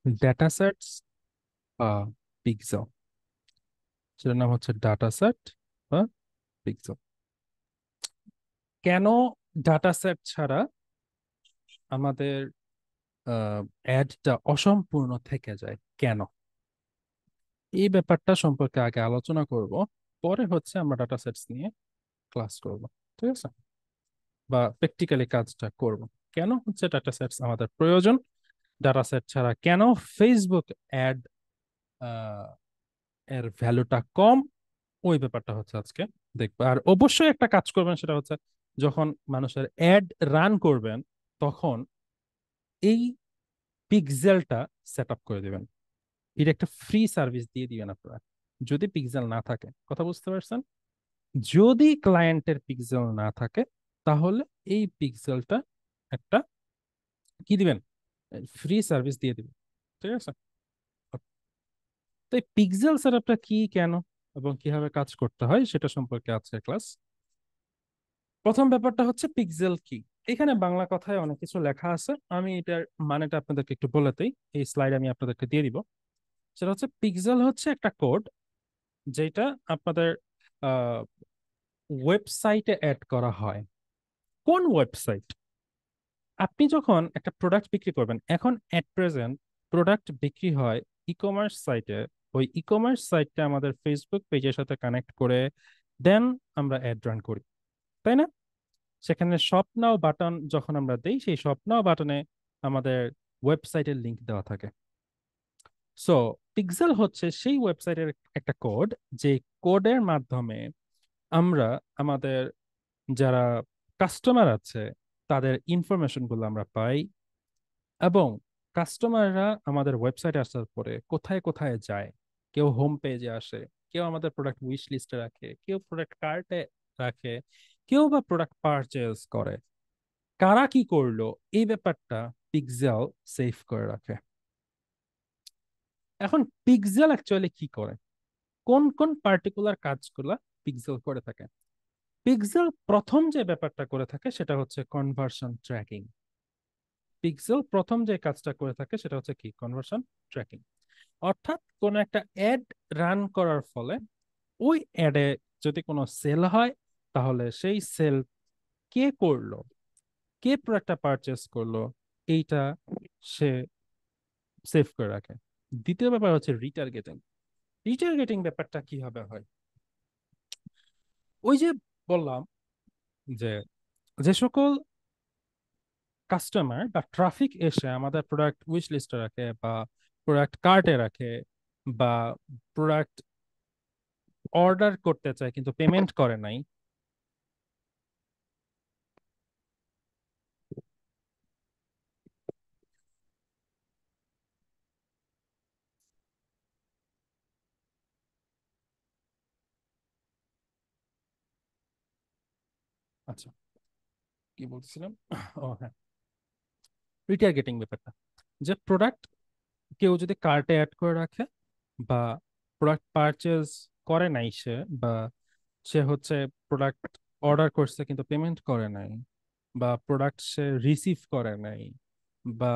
Data sets বা pixel, সেটার নাম হচ্ছে ডাটা সেট বা পিক্সেল। কেন ডাটা সেট ছাড়া আমাদের অ্যাডটা অসম্পূর্ণ থেকে যায়, কেন? এই ব্যাপারটা সম্পর্কে আগে আলোচনা করব, পরে হচ্ছে আমরা ডাটা সেটস নিয়ে ক্লাস করব। ঠিক আছে? বা প্র্যাকটিক্যালি কাজটা করব। কেন হচ্ছে ডাটা সেটস আমাদের প্রয়োজন, ডাটা সেট ছাড়া কেন ফেসবুক অ্যাড এর ভ্যালুটা কম, ওই ব্যাপারটা হচ্ছে আজকে দেখবো। আর অবশ্যই একটা কাজ করবেন, সেটা হচ্ছে যখন মানুষের অ্যাড রান করবেন তখন এই পিক্সেলটা সেট আপ করে দিবেন। এটা একটা ফ্রি সার্ভিস দিয়ে দিবেন আপনারা, যদি পিক্সেল না থাকে। কথা বুঝতে পারছেন? যদি ক্লায়েন্টের পিক্সেল না থাকে তাহলে এই পিক্সেলটা একটা কি দিবেন, ফ্রি সার্ভিস দিয়ে দিবেন। ঠিক আছে? তো এই পিক্সেল সেটআপটা কি, কেন এবং কিভাবে কাজ করতে হয় সেটা সম্পর্কে আজকের ক্লাস। প্রথম ব্যাপারটা হচ্ছে পিক্সেল কি। এখানে বাংলা কথায় অনেক কিছু লেখা আছে, আমি এটার মানেটা আপনাদেরকে একটু বলে দিই, এই স্লাইড আমি আপনাদেরকে দিয়ে দিব। সেটা হচ্ছে পিক্সেল হচ্ছে একটা কোড যেটা আপনাদের ওয়েবসাইটে অ্যাড করা হয়। কোন ওয়েবসাইট? আপনি যখন একটা প্রোডাক্ট বিক্রি করবেন, এখন এট প্রেজেন্ট প্রোডাক্ট বিক্রি হয় ই কমার্স সাইটে। ওই ই কমার্স সাইটটা আমাদের ফেসবুক পেজের সাথে কানেক্ট করে দেন আমরা অ্যাড রান করি, তাই না? সেখানে শপ নাও বাটন যখন আমরা দেই, সেই শপ নাও বাটনে আমাদের ওয়েবসাইটের লিংক দেওয়া থাকে। সো পিক্সেল হচ্ছে সেই ওয়েবসাইটের একটা কোড, যে কোডের মাধ্যমে আমরা আমাদের যারা কাস্টমার আছে তাদের ইনফরমেশন গুলো আমরা পাই, এবং কাস্টমাররা আমাদের ওয়েবসাইটে আসার পরে কোথায় কোথায় যায়। কেউ হোম পেজে আসে, কেউ আমাদের প্রোডাক্ট উইশ লিস্টে রাখে, কেউ প্রোডাক্ট কার্টে রাখে, কেউ বা প্রোডাক্ট পারচেজ করে। কারা কি করলো, এই ব্যাপারটা পিক্সেল সেভ করে রাখে। এখন পিক্সেল অ্যাকচুয়ালি কি করে, কোন কোন পার্টিকুলার কাজগুলা পিক্সেল করে থাকে? পিক্সেল প্রথম যে ব্যাপারটা করে থাকে সেটা হচ্ছে কনভার্সন ট্র্যাকিং। পিক্সেল প্রথম যে কাজটা করে থাকে সেটা হচ্ছে কি, কনভার্সন ট্র্যাকিং। অর্থাৎ কোন একটা অ্যাড রান করার ফলে ওই অ্যাডে যদি কোনো সেল হয়, তাহলে সেই সেল কে করলো, কে প্রোডাক্টটা পারচেস করলো, এইটা সে সেভ করে রাখে। দ্বিতীয় ব্যাপার হচ্ছে রিটার্গেটিং। রিটার্গেটিং ব্যাপারটা কিভাবে হয়? ওই যে বললাম যে যে সকল কাস্টমার বা ট্রাফিক এসে আমাদের প্রোডাক্ট উইশ লিস্টে রাখে বা প্রোডাক্ট কার্টে রাখে, বা প্রোডাক্ট অর্ডার করতে চায় কিন্তু পেমেন্ট করে নাই। আচ্ছা, কি বলছিলাম? ও হ্যাঁ, রিটার্গেটিং ব্যাপারটা, যে প্রোডাক্ট কেউ যদি কার্টে অ্যাড করে রাখে, বা প্রোডাক্ট পারচেজ করে নাই সে, বা সে হচ্ছে প্রোডাক্ট অর্ডার করছে কিন্তু পেমেন্ট করে নাই, বা প্রোডাক্ট সে রিসিভ করে নাই, বা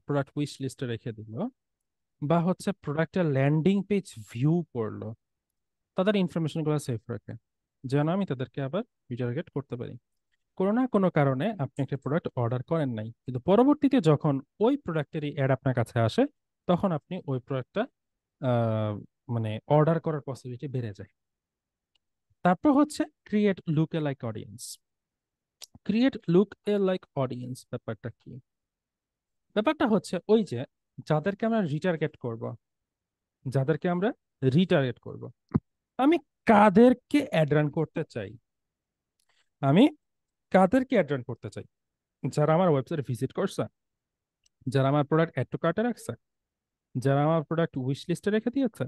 প্রোডাক্ট উইশ লিস্টে রেখে দিল, বা হচ্ছে প্রোডাক্টের ল্যান্ডিং পেজ ভিউ করলো, তাদের ইনফরমেশন গুলো সেভ রাখে, যেন আমি তাদেরকে আবার রিটার্গেট করতে পারি। কোনো না কোনো কারণে আপনি একটা প্রোডাক্ট অর্ডার করেন নাই, কিন্তু পরবর্তীতে যখন ওই প্রোডাক্টেরই অ্যাড আপনার কাছে আসে, তখন আপনি ওই প্রোডাক্টটা আহ, মানে অর্ডার করার পসিবিলিটি বেড়ে যায়। তারপর হচ্ছে ক্রিয়েট লুক এ লাইক অডিয়েন্স। ক্রিয়েট লুক এ লাইক অডিয়েন্স ব্যাপারটা কি? ব্যাপারটা হচ্ছে ওই যে যাদেরকে আমরা রিটার্গেট করব, যাদেরকে আমরা রিটার্গেট করব, আমি কাদেরকে অ্যাড রান করতে চাই? আমি কাদেরকে অ্যাড রান করতে চাই? যারা আমার ওয়েবসাইট ভিজিট করছে, যারা আমার প্রোডাক্ট অ্যাড টু কার্টে রাখছে, যারা আমার প্রোডাক্ট উইশ লিস্টে রেখে দিয়েছে,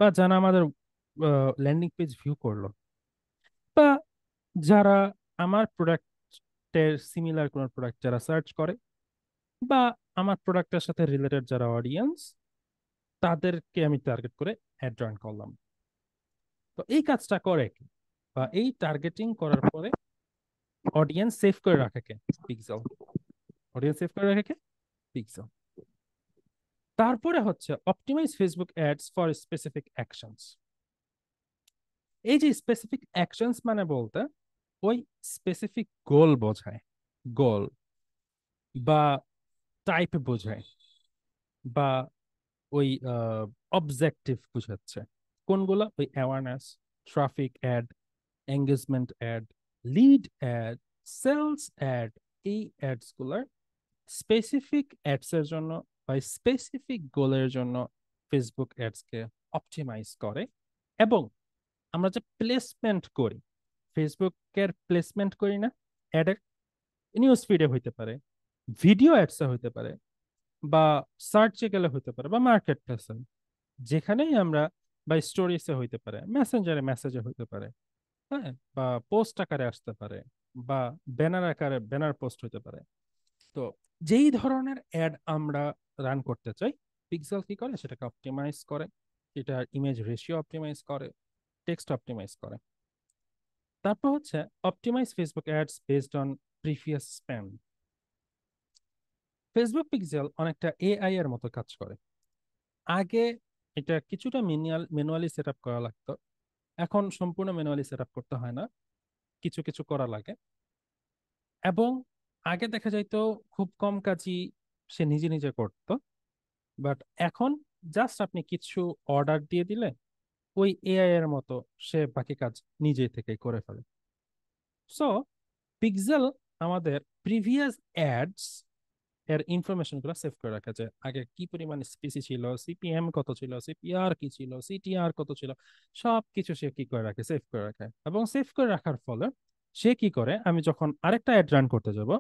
বা যারা আমাদের ল্যান্ডিং পেজ ভিউ করলো, বা যারা আমার প্রোডাক্টের সিমিলার কোনো প্রোডাক্ট যারা সার্চ করে, বা আমার প্রোডাক্টের সাথে রিলেটেড যারা অডিয়েন্স, তাদেরকে আমি টার্গেট করে অ্যাড রান করলাম। তো এই কাজটা করে কি, বা এই টার্গেটিং করার পরে অডিয়েন্স সেভ করে রাখে কে? পিক্সেল। অডিয়েন্স সেভ করে রাখে কে? পিক্সেল। তারপরে হচ্ছে optimize Facebook ads for specific actions. এই যে স্পেসিফিক অ্যাকশনস মানে বলতে ওই স্পেসিফিক গোল বোঝায়, গোল বা টাইপ বোঝায়, বা ওই অবজেক্টিভ বোঝাচ্ছে। কোনগুলো? ওই awareness, traffic ad, engagement ad, lead ad, sales ad. এই অ্যাডস গুলার স্পেসিফিক অ্যাডস এর জন্য বা স্পেসিফিক গোলের জন্য ফেসবুক অ্যাডস কে অপটিমাইজ করে। এবং আমরা যে প্লেসমেন্ট করি, ফেসবুকের প্লেসমেন্ট করি না অ্যাডের, নিউজ ফিডে হইতে পারে, ভিডিও অ্যাডসে হইতে পারে, বা সার্চে গেলে হইতে পারে, বা মার্কেট প্লেসে, যেখানেই আমরা, বা স্টোরিজে হইতে পারে, মেসেঞ্জারে মেসেজে হইতে পারে, হ্যাঁ, বা পোস্ট আকারে আসতে পারে, বা ব্যানার আকারে ব্যানার পোস্ট হইতে পারে। তো যেই ধরনের অ্যাড আমরা রান করতে চাই, পিক্সেল কি করে? সেটাকে অপটিমাইজ করে, এটা ইমেজ রেশিও অপটিমাইজ করে, টেক্সট অপটিমাইজ করে। তারপর হচ্ছে optimize Facebook ads based on previous spam. Facebook pixel অনেকটা এআই এর মতো কাজ করে। আগে এটা কিছুটা ম্যানুয়ালি সেট আপ করা লাগতো, এখন সম্পূর্ণ ম্যানুয়ালি সেট আপ করতে হয় না, কিছু কিছু করা লাগে। এবং আগে দেখা যাইতো খুব কম কাজই সে নিজে নিজে করতো, বাট এখন জাস্ট আপনি কিছু অর্ডার দিয়ে দিলে ওই এআই এর মতো সে বাকি কাজ নিজে থেকে করে ফেলে। সো পিক্সেল আমাদের প্রিভিয়াস অ্যাডস এর ইনফরমেশন গুলো সেভ করে রাখে, যে আগে কি পরিমাণ স্পিসি ছিল, সিপিএম কত ছিল, সিপিআর কি ছিল, সিটিআর কত ছিল, সব কিছু সে কি করে রাখে, সেভ করে রাখে। এবং সেভ করে রাখার ফলে সে কি করে, আমি যখন আরেকটা অ্যাড রান করতে যাব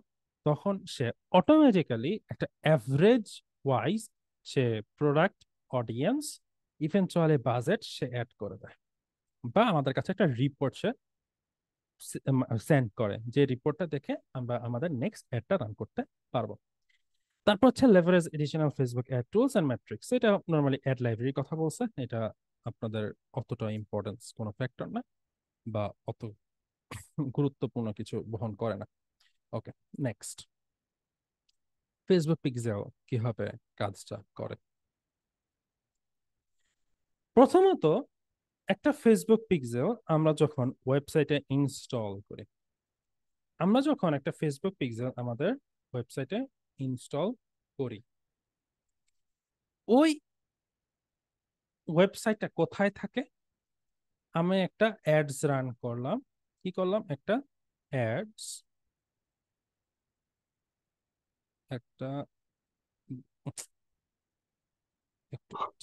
তখন সে অটোমেটিক্যালি একটা অ্যাভারেজ ওয়াইজ সে প্রোডাক্ট, অডিয়েন্স, ইভেনচুয়ালি বাজেট সে অ্যাড করে দেয়, বা আমাদের কাছে একটা রিপোর্ট সে সেন্ড করে, যে রিপোর্টটা দেখে আমরা আমাদের নেক্সট অ্যাডটা রান করতে পারবো। তারপর হচ্ছে leverage additional Facebook ad tools and matrix. এটা নর্মালি অ্যাড লাইব্রেরির কথা বলছে, এটা আপনাদের অতটা ইম্পর্টেন্স কোনো ফ্যাক্টর না, বা অত গুরুত্বপূর্ণ কিছু বহন করে না। ওকে, নেক্সট, ফেসবুক পিক্সেল কিভাবে কাজটা করে। প্রথমত, একটা ফেসবুক পিক্সেল আমরা যখন ওয়েবসাইটে ইনস্টল করি, আমরা যখন একটা ফেসবুক পিক্সেল আমাদের ওয়েবসাইটে ইনস্টল করি, ওই ওয়েবসাইটটা কোথায় থাকে? আমি একটা অ্যাডস রান করলাম, কি করলাম, একটা অ্যাডস, একটা একটু wait।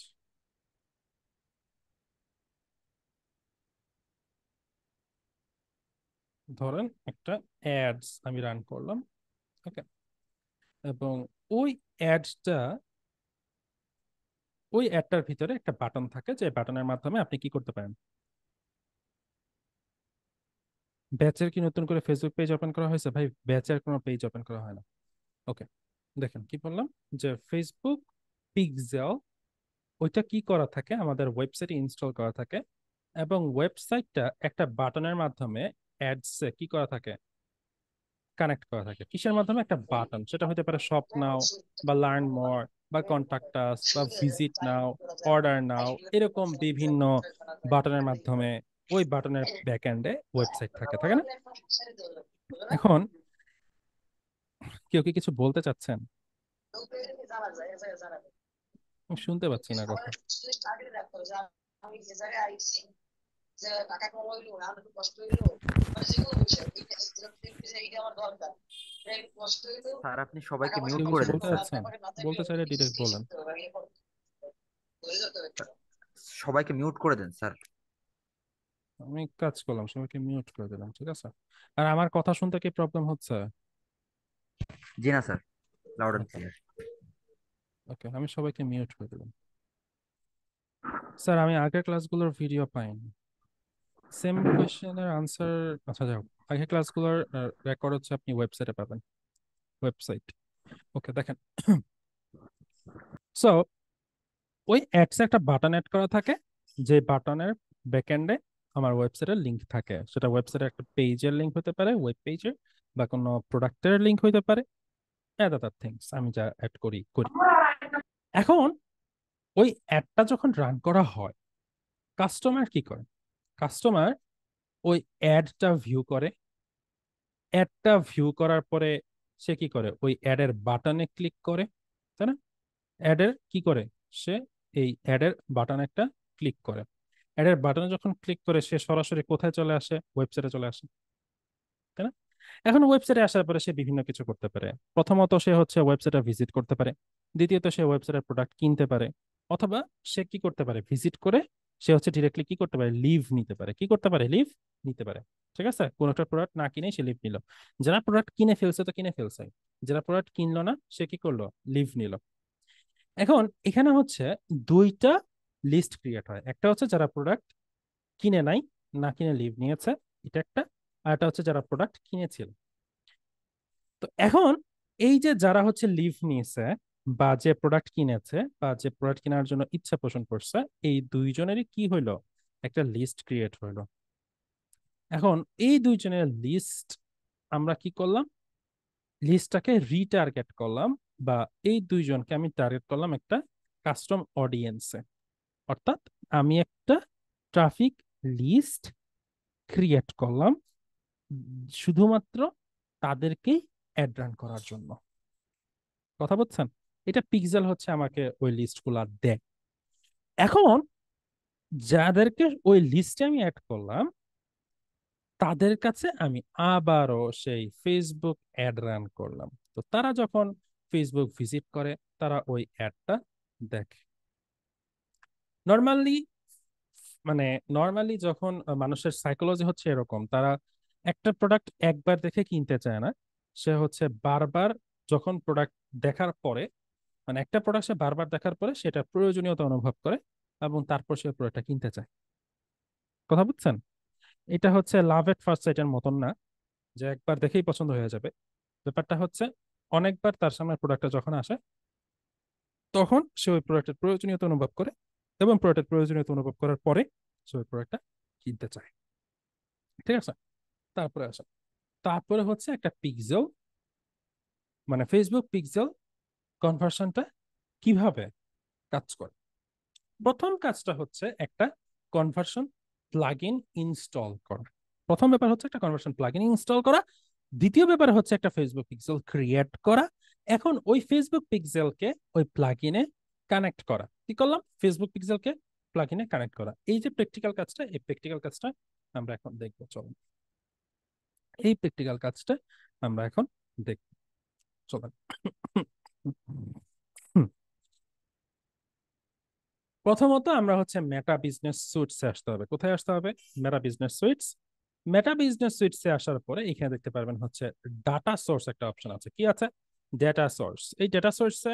ধরেন একটা অ্যাডস আমি রান করলাম, ওকে, এবং ওই অ্যাডসটা, ওই অ্যাডটার ভিতরে একটা বাটন থাকে, যে বাটনের মাধ্যমে আপনি কি করতে পারেন। ব্যাচের কি নতুন করে ফেসবুক পেজ ওপেন করা হয়েছে? ভাই, ব্যাচের কোনো পেজ ওপেন করা হয় না। ওকে, দেখেন কি বললাম, যে ফেসবুক পিক্সেল ওইটা কি করা থাকে, আমাদের ওয়েবসাইটে ইনস্টল করা থাকে, এবং ওয়েবসাইটটা একটা বাটনের মাধ্যমে অ্যাডসে কি করা থাকে, কানেক্ট করা থাকে। কিসের মাধ্যমে? একটা বাটন, সেটা হতে পারে শপ নাও, বা লার্ন মোর, বা কন্টাক্ট আস, বা ভিজিট নাও, অর্ডার নাও, এরকম বিভিন্ন বাটনের মাধ্যমে ওই বাটনের ব্যাক এন্ডে ওয়েবসাইট থাকে, থাকে না? এখন কেউ কি কিছু বলতে চাচ্ছেন? আমি শুনতে পাচ্ছি না কথা। স্যার আপনি সবাইকে মিউট কেউ কিছু করে দেন বলতে স্যার। চাচ্ছেন? বলতে চাইলে ডিরেক্ট বলেন। সবাইকে মিউট করে দেন স্যার। আমি কাজ করলাম, সবাইকে মিউট করে দিলাম, ঠিক আছে? আর আমার কথা শুনতে কি প্রবলেম হচ্ছে? জি না sir, loud and okay, clear. Okay, আমি সবাইকে মিউট করে দিলাম। স্যার, আমি আগের ক্লাসগুলোর ভিডিও পাইনি, সেম কোয়েশ্চেনের আনসার। আচ্ছা, যাও, আগের ক্লাসগুলোর রেকর্ড হচ্ছে আপনি ওয়েবসাইটে পাবেন, ওয়েবসাইট। ওকে, দেখেন। সো ওই অ্যাডসে একটা বাটন অ্যাড করা থাকে, যে বাটনের ব্যাকএন্ডে আমার ওয়েবসাইটের লিংক থাকে। সেটা ওয়েবসাইটের একটা পেজের লিংক হতে পারে, ওয়েব পেজের, বা কোনো প্রোডাক্টের লিংক হতে পারে, আদার থিংস আমি যা অ্যাড করি করি। এখন ওই অ্যাডটা যখন রান করা হয়, কাস্টমার কি করে? কাস্টমার ওই অ্যাডটা ভিউ করে। অ্যাডটা ভিউ করার পরে সে কি করে? ওই অ্যাডের বাটনে ক্লিক করে, তাই না? অ্যাডের কি করে? সে এই অ্যাডের বাটন একটা ক্লিক করে। অ্যাডের বাটনে যখন ক্লিক করে সে সরাসরি কোথায় চলে আসে? ওয়েবসাইটে চলে আসে, তাই না? এখন ওয়েবসাইটে আসার পরে সে বিভিন্ন কিছু করতে পারে। প্রথমত সে হচ্ছে ওয়েবসাইটে ভিজিট করতে পারে। দ্বিতীয়ত সে ওয়েবসাইটের প্রোডাক্ট কিনতে পারে। অথবা সে কি করতে পারে? ভিজিট করে সে হচ্ছে ডিরেক্টলি কি করতে পারে? লিভ নিতে পারে। কি করতে পারে? লিভ নিতে পারে। ঠিক আছে, কোন একটা প্রোডাক্ট না কিনে সে লিভ নিল। যারা প্রোডাক্ট কিনে ফেলছে তো কিনে ফেলছে, যারা প্রোডাক্ট কিনলো না সে কি করলো? লিভ নিল। এখন এখানে হচ্ছে দুইটা লিস্ট ক্রিয়েট হয়। একটা হচ্ছে যারা প্রোডাক্ট কিনে নাই, না কিনে লিভ নিয়েছে, এটা একটা। আর একটা হচ্ছে যারা প্রোডাক্ট কিনেছিল। তো এখন এই যে যারা হচ্ছে লিভ নিয়েছে বা যে প্রোডাক্ট কিনেছে বা যে প্রোডাক্ট কেনার জন্য ইচ্ছা পোষণ করছে, এই দুইজনেরই কি হইলো? একটা লিস্ট ক্রিয়েট হইলো। এখন এই দুইজনের লিস্ট আমরা কি করলাম? লিস্টটাকে রিটার্গেট করলাম, বা এই দুইজনকে আমি টার্গেট করলাম একটা কাস্টম অডিয়েন্সে। অর্থাৎ আমি একটা ট্রাফিক লিস্ট ক্রিয়েট করলাম শুধুমাত্র তাদেরকেই অ্যাড রান করার জন্য। কথা বলছেন? এটা পিক্সেল হচ্ছে আমাকে ওই লিস্টগুলা দেয়। এখন যাদেরকে ওই লিস্টে আমি অ্যাড করলাম তাদের কাছে আমি আবারও সেই ফেসবুক অ্যাড রান করলাম। তো তারা যখন ফেসবুক ভিজিট করে তারা ওই অ্যাডটা দেখে। নর্মালি মানে নর্মালি যখন মানুষের সাইকোলজি হচ্ছে এরকম, তারা একটা প্রোডাক্ট একবার দেখে কিনতে চায় না। সে হচ্ছে বারবার, যখন প্রোডাক্ট দেখার পরে, মানে একটা প্রোডাক্ট সে বারবার দেখার পরে সেটা প্রয়োজনীয়তা অনুভব করে এবং তারপর সে প্রোডাক্টটা কিনতে চায়। কথা বুঝছেন? এটা হচ্ছে লাভ এট ফার্স্ট সাইটের মতন না, যে একবার দেখেই পছন্দ হয়ে যাবে। ব্যাপারটা হচ্ছে অনেকবার তার সামনে প্রোডাক্টটা যখন আসে তখন সে ওই প্রোডাক্টের প্রয়োজনীয়তা অনুভব করে, এবং প্রোডাক্টের প্রয়োজনীয়তা অনুভব করার পরে সে ওই প্রোডাক্টটা কিনতে চায়। ঠিক আছে, তারপরে আসে, তারপরে হচ্ছে একটা পিক্সেল, মানে ফেসবুক পিক্সেল কনভার্সনটা কিভাবে কাজ করে। প্রথম কাজটা হচ্ছে একটা কনভার্সন প্লাগইন ইনস্টল করা। প্রথম ব্যাপার হচ্ছে একটা কনভার্সন প্লাগইন ইনস্টল করা। দ্বিতীয় ব্যাপার হচ্ছে একটা ফেসবুক পিক্সেল ক্রিয়েট করা। এখন ওই ফেসবুক পিক্সেলকে ওই প্লাগইনে কানেক্ট করা। কি করলাম? ফেসবুক পিক্সেলকে প্লাগইনে কানেক্ট করা। এই যে প্র্যাকটিক্যাল কাজটা, এই প্র্যাকটিক্যাল কাজটা আমরা এখন দেখবো। চলুন, এই প্র্যাকটিক্যাল কাজটা আমরা এখন দেখব। চলেন। প্রথমত আমরা হচ্ছে মেটা বিজনেস সুইটসে আসতে হবে। কোথায় আসতে হবে? Meta business suites. Meta business সুইটসে আসার পরে এখানে দেখতে পারবেন হচ্ছে ডাটা সোর্স একটা অপশন আছে। কি আছে? Data source. এই ডেটা সোর্সে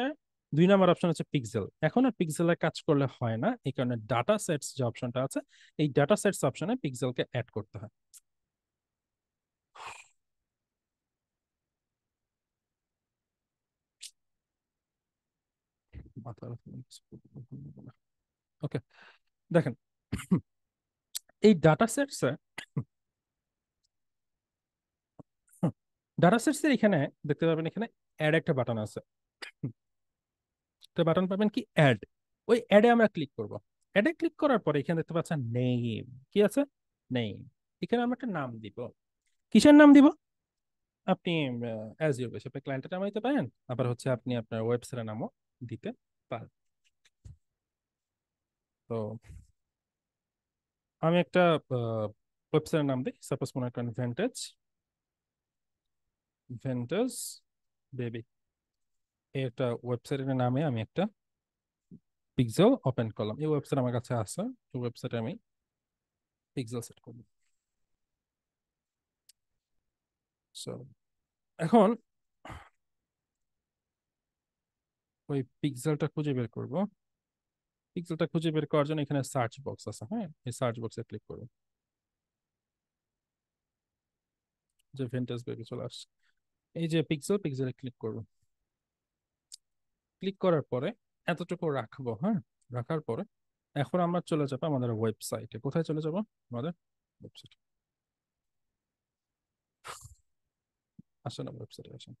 2 নম্বর অপশন হচ্ছে পিক্সেল। এখন আর পিক্সেলে কাজ করলে হয় না, এই কারণে ডাটা সেটস যে অপশনটা আছে, এই ডাটা সেটস অপশনে পিক্সেলকে অ্যাড করতে হয়। ওকে, দেখেন, এই ডাটা সেটসে, ডাটা সেটস এর এখানে দেখতে পাবেন এখানে অ্যাড একটা বাটন আছে। তো বাটন পাবেন কি? অ্যাড। ওই অ্যাডে আমরা ক্লিক করব। অ্যাডে ক্লিক করার পরে এখানে দেখতে পাচ্ছেন নেম। কি আছে? নেম। এখানে আমরা একটা নাম দিব। কিসের নাম দিব? আপনি অ্যাজ ইউর উইশ, আপনি ক্লায়েন্টের নাম দিতে পারেন, আবার হচ্ছে আপনি আপনার ওয়েবসাইটের নামও দিতে পারেন। তো আমি একটা ওয়েবসাইটের নাম দিই, সাপোজ মনে করেন ভেন্টেজ, ভেন্টেজ বেবি। এই একটা ওয়েবসাইটের নামে আমি একটা পিক্সেল ওপেন করলাম। এই ওয়েবসাইট আমার কাছে আছে, এই ওয়েবসাইটে আমি পিক্সেল সেট করব। সো এখন ওই পিক্সেলটা খুঁজে বের করব। পিক্সেলটা খুঁজে বের করার জন্য এখানে সার্চ বক্স আছে, হ্যাঁ, এই সার্চ বক্সে ক্লিক করব। যে ভেন্টাস বেবি চলে আসছে। এই যে পিক্সেল, পিক্সেলে ক্লিক করব। ক্লিক করার পরে এতটুকু রাখবো, হ্যাঁ। রাখার পরে এখন আমরা চলে যাবো আমাদের ওয়েবসাইটে। কোথায় চলে যাব? আমাদের ওয়েবসাইট। আসেন ওয়েবসাইটে আসেন।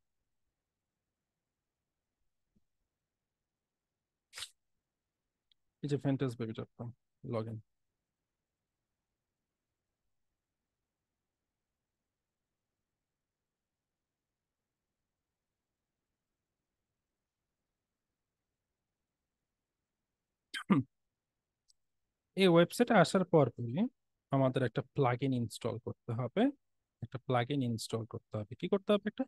এই যে fantasbaby.com লগ ইন। এই ওয়েবসাইটে আসার পরই আমাদের একটা প্লাগইন ইনস্টল করতে হবে। কি করতে হবে? একটা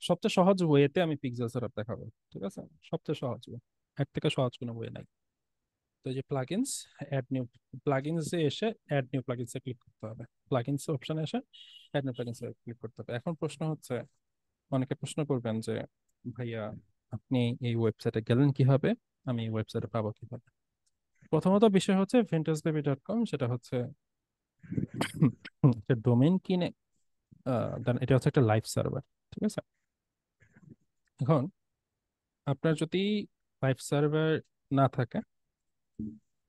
সবচেয়ে সহজ ওয়েতে আমি পিক্সেল সেটআপ দেখাবো, ঠিক আছে? সবচেয়ে সহজ ওয়ে, এর থেকে সহজ কোনো ওয়ে নাই। তো এই যে প্লাগইনস, অ্যাড নিউ প্লাগইনস এ এসে অ্যাড নিউ প্লাগইনস এ ক্লিক করতে হবে। প্লাগইনস অপশনে এসে অ্যাড নিউ প্লাগইনস এ ক্লিক করতে হবে। এখন প্রশ্ন হচ্ছে, অনেকে প্রশ্ন করবেন যে ভাইয়া আপনি এই ওয়েবসাইটে গেলেন কিভাবে, আমি এই ওয়েবসাইটে পাবো কিভাবে? প্রথমত বিষয় হচ্ছে fantasbaby.com, সেটা হচ্ছে একটা ডোমেইন কিনে দেন এটা হচ্ছে একটা লাইভ সার্ভার, ঠিক আছে? এখন আপনার যদি লাইভ সার্ভার না থাকে,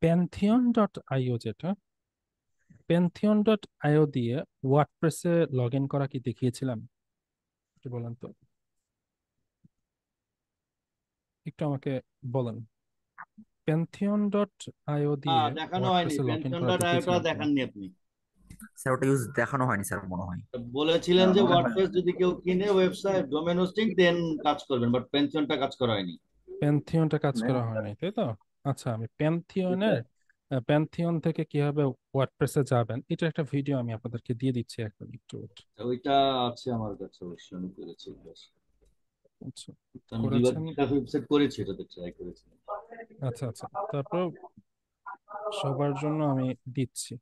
প্যান্থিয়ন.আইও, যেটা প্যান্থিয়ন.আইও দিয়ে ওয়ার্ডপ্রেসে লগ ইন করা কি দেখিয়েছিলাম? একটু বলেন তো, একটু আমাকে বলেন। প্যান্থিয়ন.আইও দিয়ে দেখানো হয়নি, ওয়ার্ডপ্রেসে লগ ইন পেনশন করা ডট আইওটা দেখিয়েছিলাম কিনা? দেখাননি আপনি। স্যার ওটা ইউজ দেখানো হয়নি স্যার, মনে হয়। বলেছিলেন যে মনে হয়। ওয়ার্ডপ্রেস যদি কেউ কিনে ওয়েবসাইট ডোমেন হোস্টিং দেন কাজ করবেন, বাট পেনশনটা কাজ করা হয়নি। প্যান্থিয়নটা কাজ করা হয় নাই, তাই তো? আচ্ছা, আমি প্যান্থিয়ন থেকে কিভাবে ওয়ার্ডপ্রেসে যাবেন এটা একটা ভিডিও আমি আপনাদেরকে দিয়ে দিচ্ছি এখন, একটু wait। ওইটা আছে আমার কাছে, অবশ্যই আমি করেছি বেশ। আচ্ছা, আমি দুইবার করেছেন। ওয়েবসাইট করেছি, এটাতে ট্রাই করেছি। আচ্ছা আচ্ছা, তারপর সবার জন্য আমি দিচ্ছি।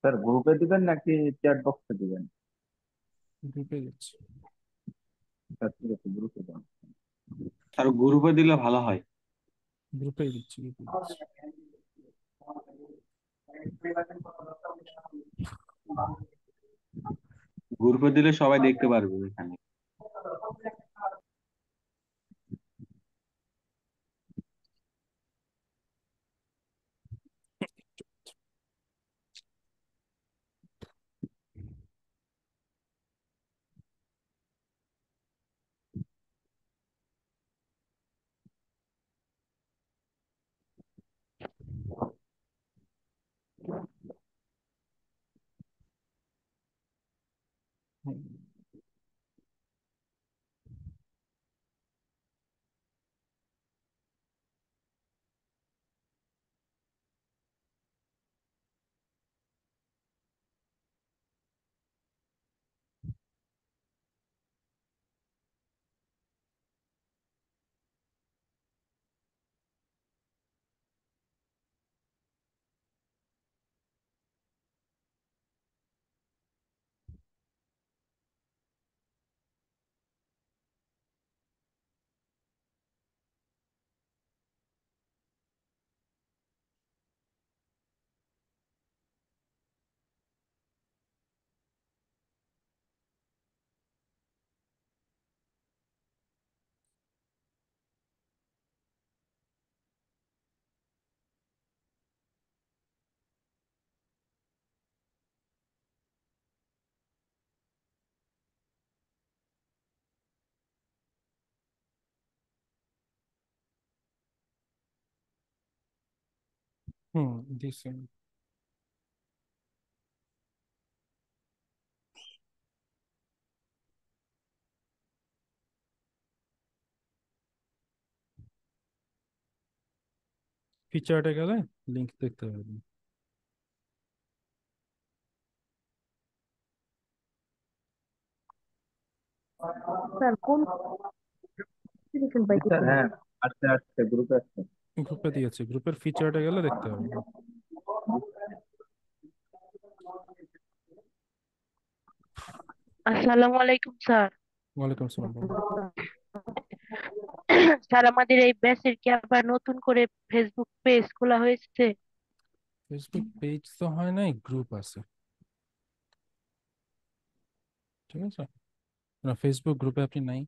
স্যার গ্রুপে দিবেন নাকি চ্যাট বক্সে দিবেন? গ্রুপে দিচ্ছি। স্যার ঠিক আছে, গ্রুপে দেন। আর গ্রুপে দিলে ভালো হয়। গ্রুপে দিচ্ছি। গ্রুপে দিলে সবাই দেখতে পারবে এখানে। হুম, দিছি। ফিচারটা গেলে লিংক দেখতে পারবেন। স্যার কোন নোটিফিকেশন স্যার পাইতেছেন? হ্যাঁ, আসছে আসছে, গ্রুপে আসছে। গ্রুপে দিয়েছি, গ্রুপের ফিচারটা গেলে দেখতে পারবেন। আসসালামু আলাইকুম স্যার। ওয়ালাইকুম আসসালাম, বলুন। স্যার আমাদের এই ব্যাচের কি আবার নতুন করে ফেসবুক পেজ খোলা হয়েছে? ফেসবুক পেজ তো হয় নাই, গ্রুপ আছে, ঠিক আছে? না, ফেসবুক গ্রুপে আপনি নাই?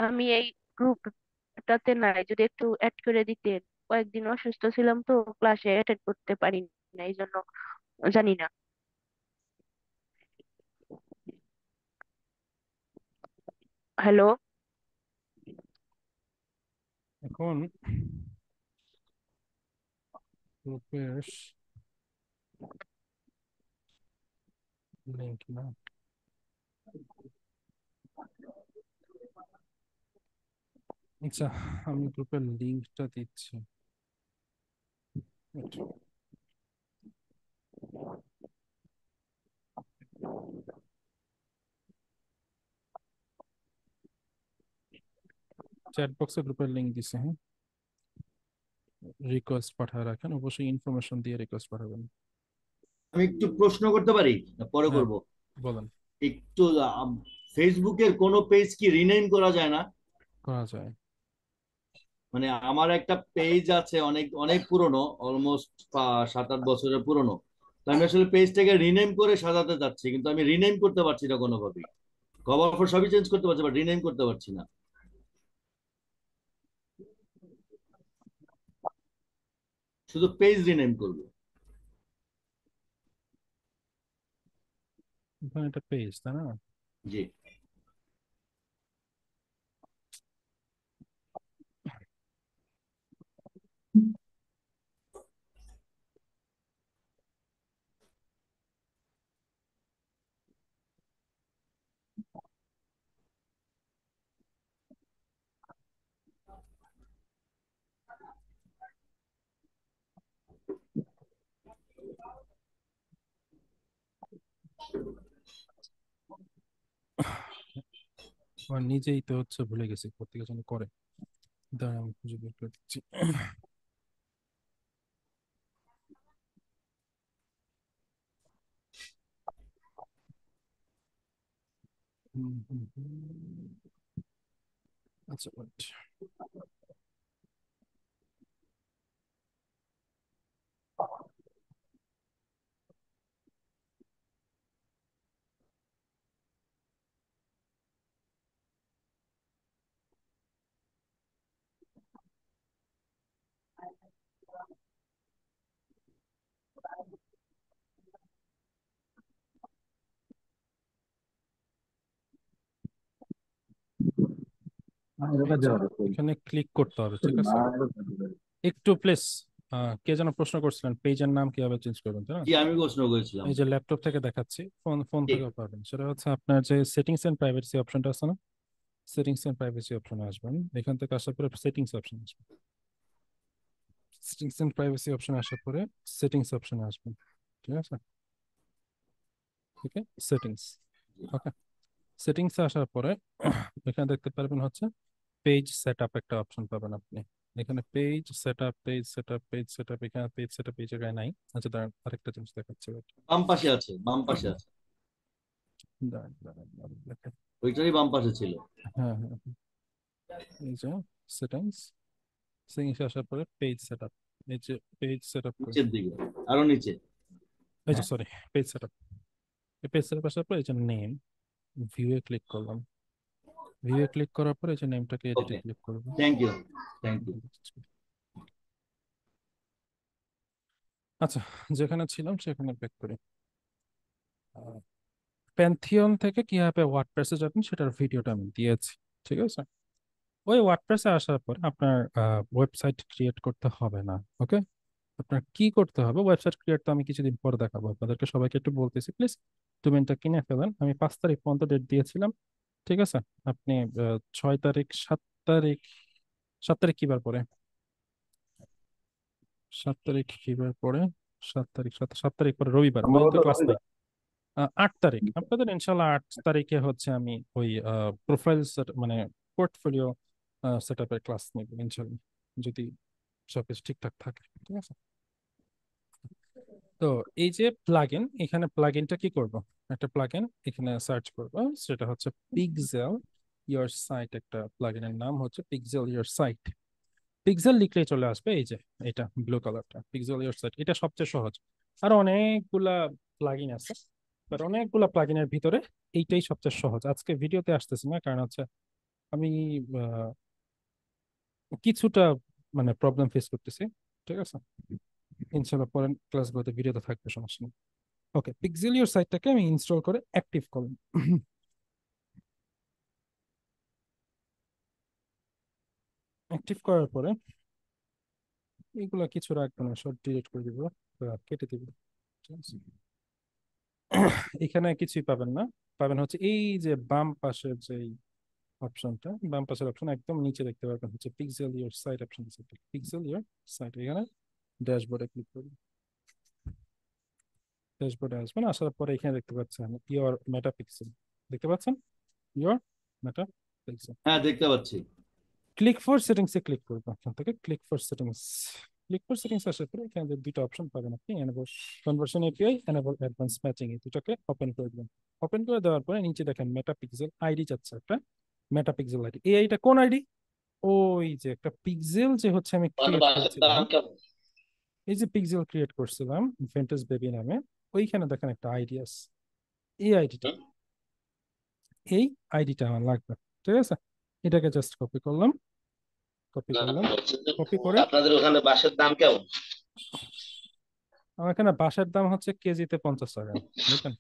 আমি এই গ্রুপটাতে নাই, যদি একটু অ্যাড করে দিতেন। কয়েকদিন অসুস্থ ছিলাম তো, ক্লাসে অ্যাটেন্ড করতে পারি না, এই জন্য জানি না। হ্যালো, এখন গ্রুপের লিঙ্ক না, আচ্ছা আমি গ্রুপের লিঙ্কটা দিচ্ছি। চ্যাট বক্সে গ্রুপের লিঙ্ক দিছে, হ্যাঁ, রিকোয়েস্ট পাঠায় রাখেন, অবশ্যই ইনফরমেশন দিয়ে রিকোয়েস্ট পাঠাবেন। আমি একটু প্রশ্ন করতে পারি, না পরে হ্যাঁ করব? বলেন। একটু ফেসবুকের কোনো পেজ কি রিনেম করা যায় না? করা যায়। মানে আমার একটা পেজ আছে অনেক অনেক পুরনো, অলমোস্ট 7-8 বছরের পুরনো। তো আমি আসলে পেজটাকে রিনেম করে সাজাতে চাচ্ছি, কিন্তু আমি রিনেম করতে পারছি না কোনোভাবেই। কভার ফটো সবই চেঞ্জ করতে পারছি, বাট রিনেম করতে পারছি না। শুধু পেজ রিনেম করবো। এখানে একটা পেজ, তাই না? জি। আমার নিজেই তো হচ্ছে ভুলে গেছি প্রত্যেকে যেন করে। দাঁড়া আমি খুঁজে বের করে দিচ্ছি। হুম, হুম, হুম। আচ্ছা wait। আচ্ছা এখানে ক্লিক করতে হবে, ঠিক আছে? একটু প্লিজ, কে যেন প্রশ্ন করছিলেন পেজের নাম কিভাবে চেঞ্জ করবেন, তাই না? জি, আমি প্রশ্ন করেছিলাম। এই যে ল্যাপটপ থেকে দেখাচ্ছি, ফোন ফোন জি। থেকেও পারবেন। সেটা হচ্ছে আপনার যে সেটিংস এন্ড প্রাইভেসি অপশনটা আছে না, সেটিংস এন্ড প্রাইভেসি অপশনে আসবেন। এখান থেকে আসার পরে সেটিংস অপশন আসবে, সেটিংস এন্ড প্রাইভেসি অপশনে আসার পরে সেটিংস অপশনে আসবেন, ঠিক আছে? ওকে, সেটিংস। ওকে, সেটিংসে আসার পরে এখানে দেখতে পারবেন হচ্ছে পেজ সেটআপ একটা অপশন পাবেন আপনি। এখানে page setup, page setup, page setup, এখানে পেজ সেটআপ এই জায়গায় নাই। আচ্ছা দাঁড়ান, আরেকটা জিনিস দেখাচ্ছি, wait। বাম পাশে আছে, বাম পাশে আছে। দাঁড়ান দাঁড়ান দাঁড়ান, দেখেন। ওইটারই বাম পাশে ছিল। হ্যাঁ হ্যাঁ হ্যাঁ। এই যে সেটিংস, সেটিংসে আসার পরে পেজ সেটআপ, এই যে পেজ সেটআপ করে, নিচের দিকে, আরো নিচে। এই যে সরি, পেজ সেটআপ। এই পেজ সেটআপ আসার পরে এই যে নেম, ভিউয়ে ক্লিক করলাম। ভিউয়ে ক্লিক করার পরে এই যে নেমটাকে এডিটে ওকে, ক্লিক করবো। Thank you, thank you. আচ্ছা, যেখানে ছিলাম সেখানে ব্যাক করি। প্যান্থিয়ন থেকে কিভাবে ওয়ার্ডপ্রেসে যাবেন সেটার ভিডিওটা আমি দিয়েছি, ঠিক আছে? ওই ওয়ার্ডপ্রেসে আসার পর আপনার ওয়েবসাইট ক্রিয়েট করতে হবে না। ওকে, আপনার কি করতে হবে, ওয়েবসাইট ক্রিয়েট তো আমি কিছুদিন পরে দেখাবো আপনাদেরকে, সবাইকে একটু বলতেছি প্লিজ ডোমেইনটা কিনে ফেলেন। আমি 5 তারিখ পর্যন্ত ডেট দিয়েছিলাম, ঠিক আছে? আপনি 6 তারিখ, 7 তারিখ, 7 তারিখ কিবার পরে, 7 তারিখ কিবার পরে, 7 তারিখ, 7 তারিখ পরে রবিবার, ওই সম্ভবত তো ক্লাস নাই। রবিবার। 8 তারিখ আপনাদের ইনশাল্লাহ, 8 তারিখে হচ্ছে আমি ওই প্রোফাইল মানে পোর্টফোলিও সেট আপের ক্লাস নেব ইনশাল্লাহ, যদি সবকিছু ঠিকঠাক থাকে, ঠিক আছে? তো এই যে প্লাগইন, এখানে প্লাগইনটা কি করব, একটা প্লাগইন এখানে সার্চ করব, সেটা হচ্ছে পিক্সেল ইওর সাইট। একটা প্লাগইনের নাম হচ্ছে পিক্সেল ইওর সাইট। পিক্সেল লিখলেই চলে আসবে, এই যে এটা ব্লু কালারটা, পিক্সেল ইওর সাইট। এটা সবচেয়ে সহজ, আর অনেকগুলা প্লাগইন আছে, বাট অনেকগুলা প্লাগইনের ভিতরে এইটাই সবচেয়ে সহজ। আজকে ভিডিওতে আসতেছি না, কারণ হচ্ছে আমি আহ, কিছুটা মানে প্রবলেম ফেস করতেছি, ঠিক আছে? ইনশাল্লাহ পরের ক্লাসগুলোতে ভিডিওতে থাকবে, সমস্যা নেই। ওকে, পিক্সেলিওর সাইটটাকে আমি ইনস্টল করে অ্যাক্টিভ করলাম। অ্যাক্টিভ করার পরে এগুলা কিছু রাখবো না, সব ডিলিট করে দিব বা কেটে দিব। ঠিক আছে? এখানে কিছুই পাবেন না, পাবেন হচ্ছে এই যে বাম পাশের যে অপশনটা, বাম পাশের অপশন একদম নিচে দেখতে পাবেন হচ্ছে pixel your site option, pixel your site. এখানে ড্যাশবোর্ডে ক্লিক করবেন, ড্যাশবোর্ডে আসবেন, আসার পরে এখানে দেখতে পাচ্ছেন ইওর মেটা পিক্সেল, দেখতে পাচ্ছেন ইওর মেটা পিক্সেল। হ্যাঁ, দেখতে পাচ্ছি। Click for settings A click করবেন, এখান থেকে click for settings. Click for settings আসার পরে এখানে যে দুটো অপশন পাবেন আপনি, enable conversion API, enable advance matching, এই দুটোকে ওপেন করে দেবেন। ওপেন করে দেওয়ার পরে নিচে দেখেন মেটা পিক্সেল আইডি যাচ্ছে একটা, মেটা পিক্সেল আইডি। এই আইডিটা কোন আইডি? ওই যে একটা পিক্সেল যে হচ্ছে আমি ক্রিয়েট করেছিলাম, এই যে পিক্সেল ক্রিয়েট করছিলাম ভেন্টাস বেবি নামে, ওইখানে দেখেন একটা আইডি আছে, এই আইডিটা, এই আইডিটা আমার লাগবে। ঠিক আছে, এটাকে জাস্ট কপি করলাম, কপি করলাম, কপি করে আপনাদের ওখানে বাঁশের দাম কেমন? আমার এখানে বাঁশের দাম হচ্ছে কেজিতে 50 টাকা, বুঝলেন?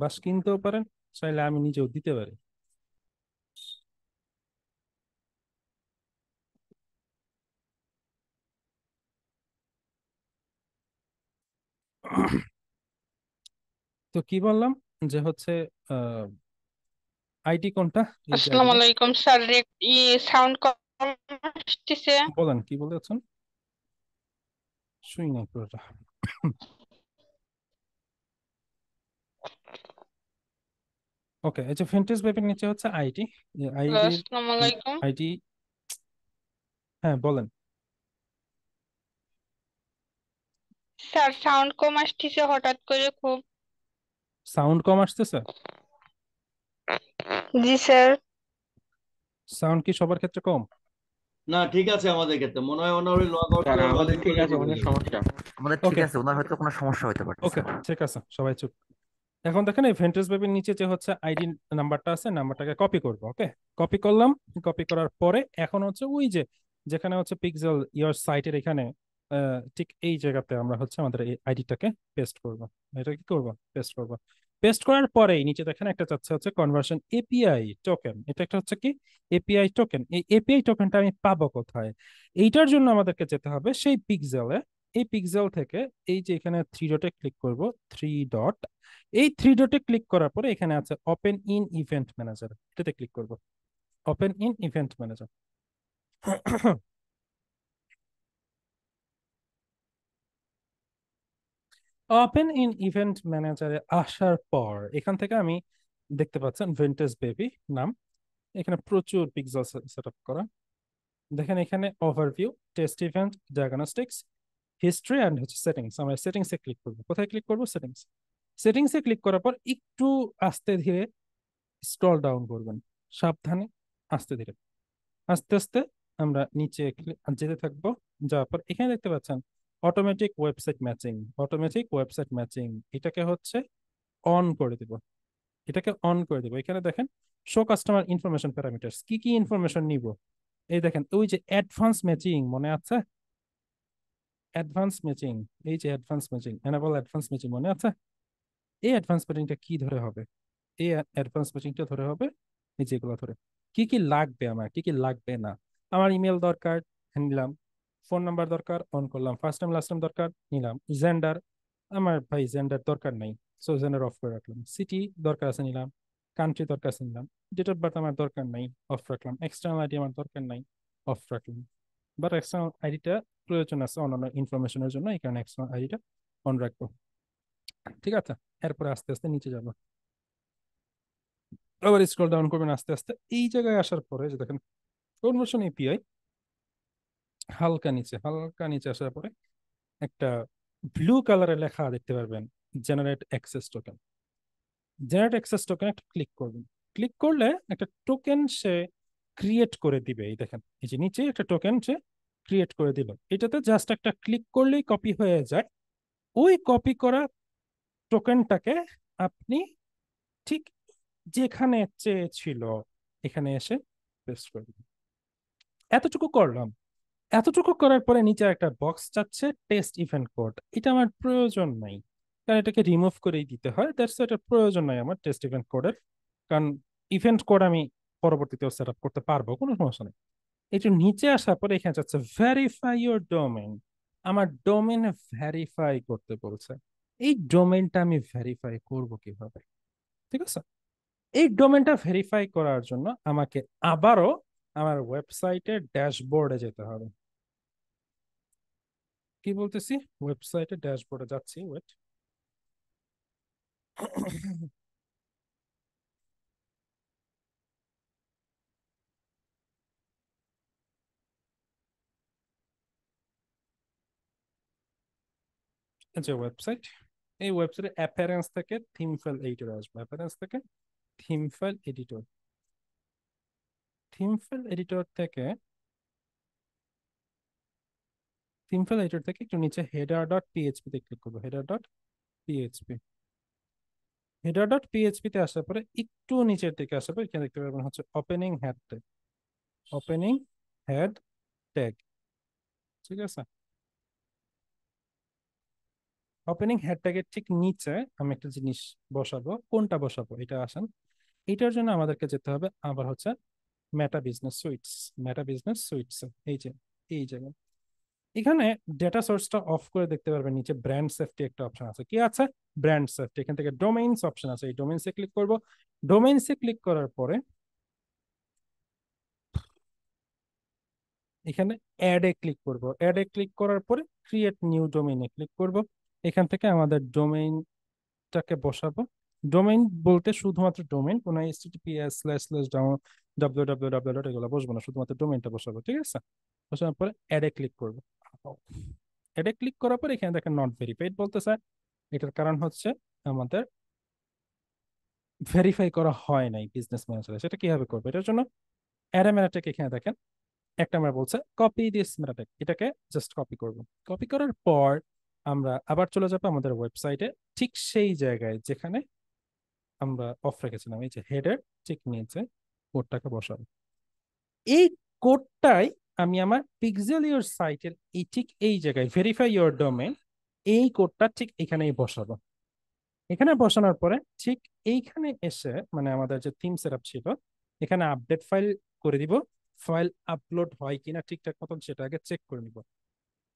বাঁশ কিনতেও পারেন, চাইলে আমি নিজেও দিতে পারি। তো কি বললাম যে হচ্ছে আইডি কোনটা, এই যে আসসালামু আইডি, আলাইকুম স্যার, সাউন্ড কম আসতেছে। বলেন কি বলেছেন, শুই নাই পুরোটা। ওকে, এই যে ফেন্টেস বেবির নিচে হচ্ছে আইডি, আইডির আসসালামু আলাইকুম আইডি, হ্যাঁ বলেন। স্যার, সাউন্ড কম আসতেছে হঠাৎ করে খুব। সাউন্ড কম আসতেছে? জি স্যার। সাউন্ড কি সবার ক্ষেত্রে কম? না, ঠিক আছে, আমাদের ক্ষেত্রে মনে হয় ওনার ওই লগ আউট স্যার করে লগ আমাদের ইন ঠিক করে আছে, ঠিক হয়ে অনেক যাবে। সমস্যা। আমাদের ঠিক ওকে, আছে, ওনার হয়তো কোনো সমস্যা হতে পারতেছে ওকে, না। ঠিক আছে, সবাই চুপ। এখন দেখেন এই ভেন্টাস বেবির নিচে যে হচ্ছে আইডি নাম্বারটা আছে, নাম্বারটাকে কপি করবো। ওকে, কপি করলাম, কপি করার পরে এখন হচ্ছে ওই যে যেখানে হচ্ছে পিক্সেল ইওর সাইটের এখানে ঠিক এই জায়গাতে আমরা হচ্ছে আমাদের এই আইডিটাকে পেস্ট করব। এটা কি করব? পেস্ট করব। পেস্ট করার পরেই নিচে দেখেন একটা চাচ্ছে হচ্ছে কনভার্সন এপিআই টোকেন, এটা একটা হচ্ছে কি এপিআই টোকেন। এই এপিআই টোকেনটা আমি পাবো কোথায়? এইটার জন্য আমাদেরকে যেতে হবে সেই পিক্সেলে, এই পিক্সেল থেকে এই যে এখানে থ্রি ডটে ক্লিক করব, থ্রি ডট, এই থ্রি ডটে ক্লিক করার পরে এখানে আছে ওপেন ইন ইভেন্ট ম্যানেজার, এটাতে ক্লিক করব, open in event manager. Open in event ম্যানেজারে আসার পর এখান থেকে আমি দেখতে পাচ্ছেন ভেন্টাস বেবি নাম, এখানে প্রচুর পিক্সেল সেট আপ করা। দেখেন এখানে overview, test event, diagnostics, history and হচ্ছে সেটিংস। আমরা সেটিংসে ক্লিক করবো। কোথায় ক্লিক করবো? সেটিংস। সেটিংসে ক্লিক করার পর একটু আস্তে ধীরে স্ক্রল ডাউন করবেন, সাবধানে, আস্তে ধীরে, আস্তে আস্তে আমরা নিচে যেতে থাকবো। যাওয়ার পর এখানে দেখতে পাচ্ছেন automatic website matching, automatic website matching, এটাকে হচ্ছে অন করে দিব, এটাকে অন করে দিব। এখানে দেখেন শো কাস্টমার ইনফরমেশন প্যারামিটারস, কি কি ইনফরমেশন নিব। এই দেখেন ওই যে অ্যাডভান্স ম্যাচিং মনে আছে, অ্যাডভান্স ম্যাচিং, এই যে advance matching, enable advance matching মনে আছে। এই অ্যাডভান্স ম্যাচিংটা কি ধরে হবে? এই অ্যাডভান্স ম্যাচিংটা ধরে হবে এই যেগুলো ধরে কি কি লাগবে আমার, কি কি লাগবে না। আমার ইমেল দরকার, নিলাম। ফোন নাম্বার দরকার, অন করলাম। ফার্স্ট টাইম লাস্ট টাইম দরকার, নিলাম। জেন্ডার, আমার ভাই জেন্ডার দরকার নাই, সো জেন্ডার অফ করে রাখলাম। সিটি দরকার আছে, নিলাম। কান্ট্রি দরকার আছে, নিলাম। ডেট অফ বার্থ আমার দরকার নাই, অফ রাখলাম। এক্সটার্নাল আইডি আমার দরকার নাই, অফ রাখলাম। বাট এক্সটার্নাল আইডিটা প্রয়োজন আছে অন্যান্য ইনফরমেশনের জন্য, এই কারণে এক্সটার্নাল আইডিটা অন রাখবো। ঠিক আছে, এরপরে আস্তে আস্তে নিচে যাবো, আবার স্ক্রল ডাউন করবেন আস্তে আস্তে। এই জায়গায় আসার পরে যে দেখেন কনভার্সন এপিআই, হালকা নিচে, হালকা নিচে আসার পরে একটা ব্লু কালারে লেখা দেখতে পারবেন generate access token. Generate access token একটা ক্লিক করবেন। ক্লিক করলে একটা টোকেন সে ক্রিয়েট করে দিবে। এই দেখেন এই যে নিচে একটা টোকেন সে ক্রিয়েট করে দিল, এটাতে জাস্ট একটা ক্লিক করলেই কপি হয়ে যায়। ওই কপি করা টোকেনটাকে আপনি ঠিক যেখানে চেয়েছিল এখানে এসে পেস্ট করে দিবেন। এতটুকু করলাম। এতটুকু করার পরে নিচে একটা বক্স চাচ্ছে টেস্ট ইভেন্ট কোড, এটা আমার প্রয়োজন নাই। কারণ এটাকে রিমুভ করেই দিতে হয়, দ্যাটস এটার প্রয়োজন নাই আমার টেস্ট ইভেন্ট কোডের। কারণ ইভেন্ট কোড আমি পরবর্তীতেও সেট আপ করতে পারবো, কোনো সমস্যা নেই। একটু নিচে আসার পরে এখানে যাচ্ছে ভেরিফাই ইউর ডোমেইন। আমার ডোমেইনে ভেরিফাই করতে বলছে। এই ডোমেইনটা আমি ভেরিফাই করব কিভাবে? ঠিক আছে, এই ডোমেইনটা ভেরিফাই করার জন্য আমাকে আবারও আমার ওয়েবসাইটের ড্যাশবোর্ডে যেতে হবে। কি বলতেছি, ওয়েবসাইটের ড্যাশবোর্ডে যাচ্ছি, ওয়েট। যে ওয়েবসাইট, এই ওয়েবসাইটে অ্যাপিয়ারেন্স থেকে থিম ফাইল এডিটর আসবে, অ্যাপিয়ারেন্স থেকে theme file editor, theme file editor থেকে থিম ফাইল এডিটর থেকে একটু নিচে হেডার ডট পিএইচপি তে ক্লিক করবো, header dot PHP. Header dot PHP তে আসার পরে একটু নিচের দিকে আসার পরে এখানে দেখতে পাবেন হচ্ছে opening head tag, opening head tag. ঠিক আছে, ওপেনিং হেড ট্যাগের ঠিক নিচে আমি একটা জিনিস বসাবো, কোনটা বসাবো এটা আসেন। এটার জন্য আমাদেরকে যেতে হবে আবার হচ্ছে মেটা business suites, Meta business sweets, এই যে এই জায়গায় এখানে ডেটা সোর্সটা অফ করে দেখতে পারবেন নিচে ব্র্যান্ড সেফটি একটা অপশন আছে। কি আছে? Brand safety. এখান থেকে ডোমেইনস অপশন আছে, এই ডোমেইনসে ক্লিক করব। ডোমেইনসে ক্লিক করার পরে এখানে অ্যাডে ক্লিক করব, অ্যাডে ক্লিক করার পরে ক্রিয়েট নিউ ডোমেইনে ক্লিক করব। এখান থেকে আমাদের ডোমেইনটাকে বসাবো। ডোমেইন বলতে শুধুমাত্র ডোমেইন, কোনো HTTPS slash slash W W W dot এগুলো বসবো না, শুধুমাত্র ডোমেইনটা বসাবো। ঠিক আছে, বসানোর পরে অ্যাডে ক্লিক করব। অ্যাডে ক্লিক করার পরে এখানে দেখেন নট ভেরিফাইড বলতেছে। এটার কারণ হচ্ছে আমাদের ভেরিফাই করা হয় নাই বিজনেস ম্যানেজারে। সেটা কিভাবে করবো? এটার জন্য অ্যারে মেটাটেক এখানে দেখেন একটা আমরা বলছে কপি দিস মেটাটেক, এটাকে জাস্ট কপি করব। কপি করার পর আমরা আবার চলে যাবো আমাদের ওয়েবসাইটে, ঠিক সেই জায়গায় যেখানে আমরা অফ রেখেছিলাম, এই যে হেডের ঠিক নিচে কোডটাকে বসাবো। এই কোডটাই আমি আমার পিক্সেল ইওর সাইটের এই ঠিক এই জায়গায় ভেরিফাই ইওর ডোমেইন, এই কোডটা ঠিক এখানেই বসাবো। এখানে বসানোর পরে ঠিক এইখানে এসে মানে আমাদের যে থিম সেটআপ ছিল এখানে আপডেট ফাইল করে দিব। ফাইল আপলোড হয় কিনা ঠিকঠাক মতন সেটা আগে চেক করে নিব।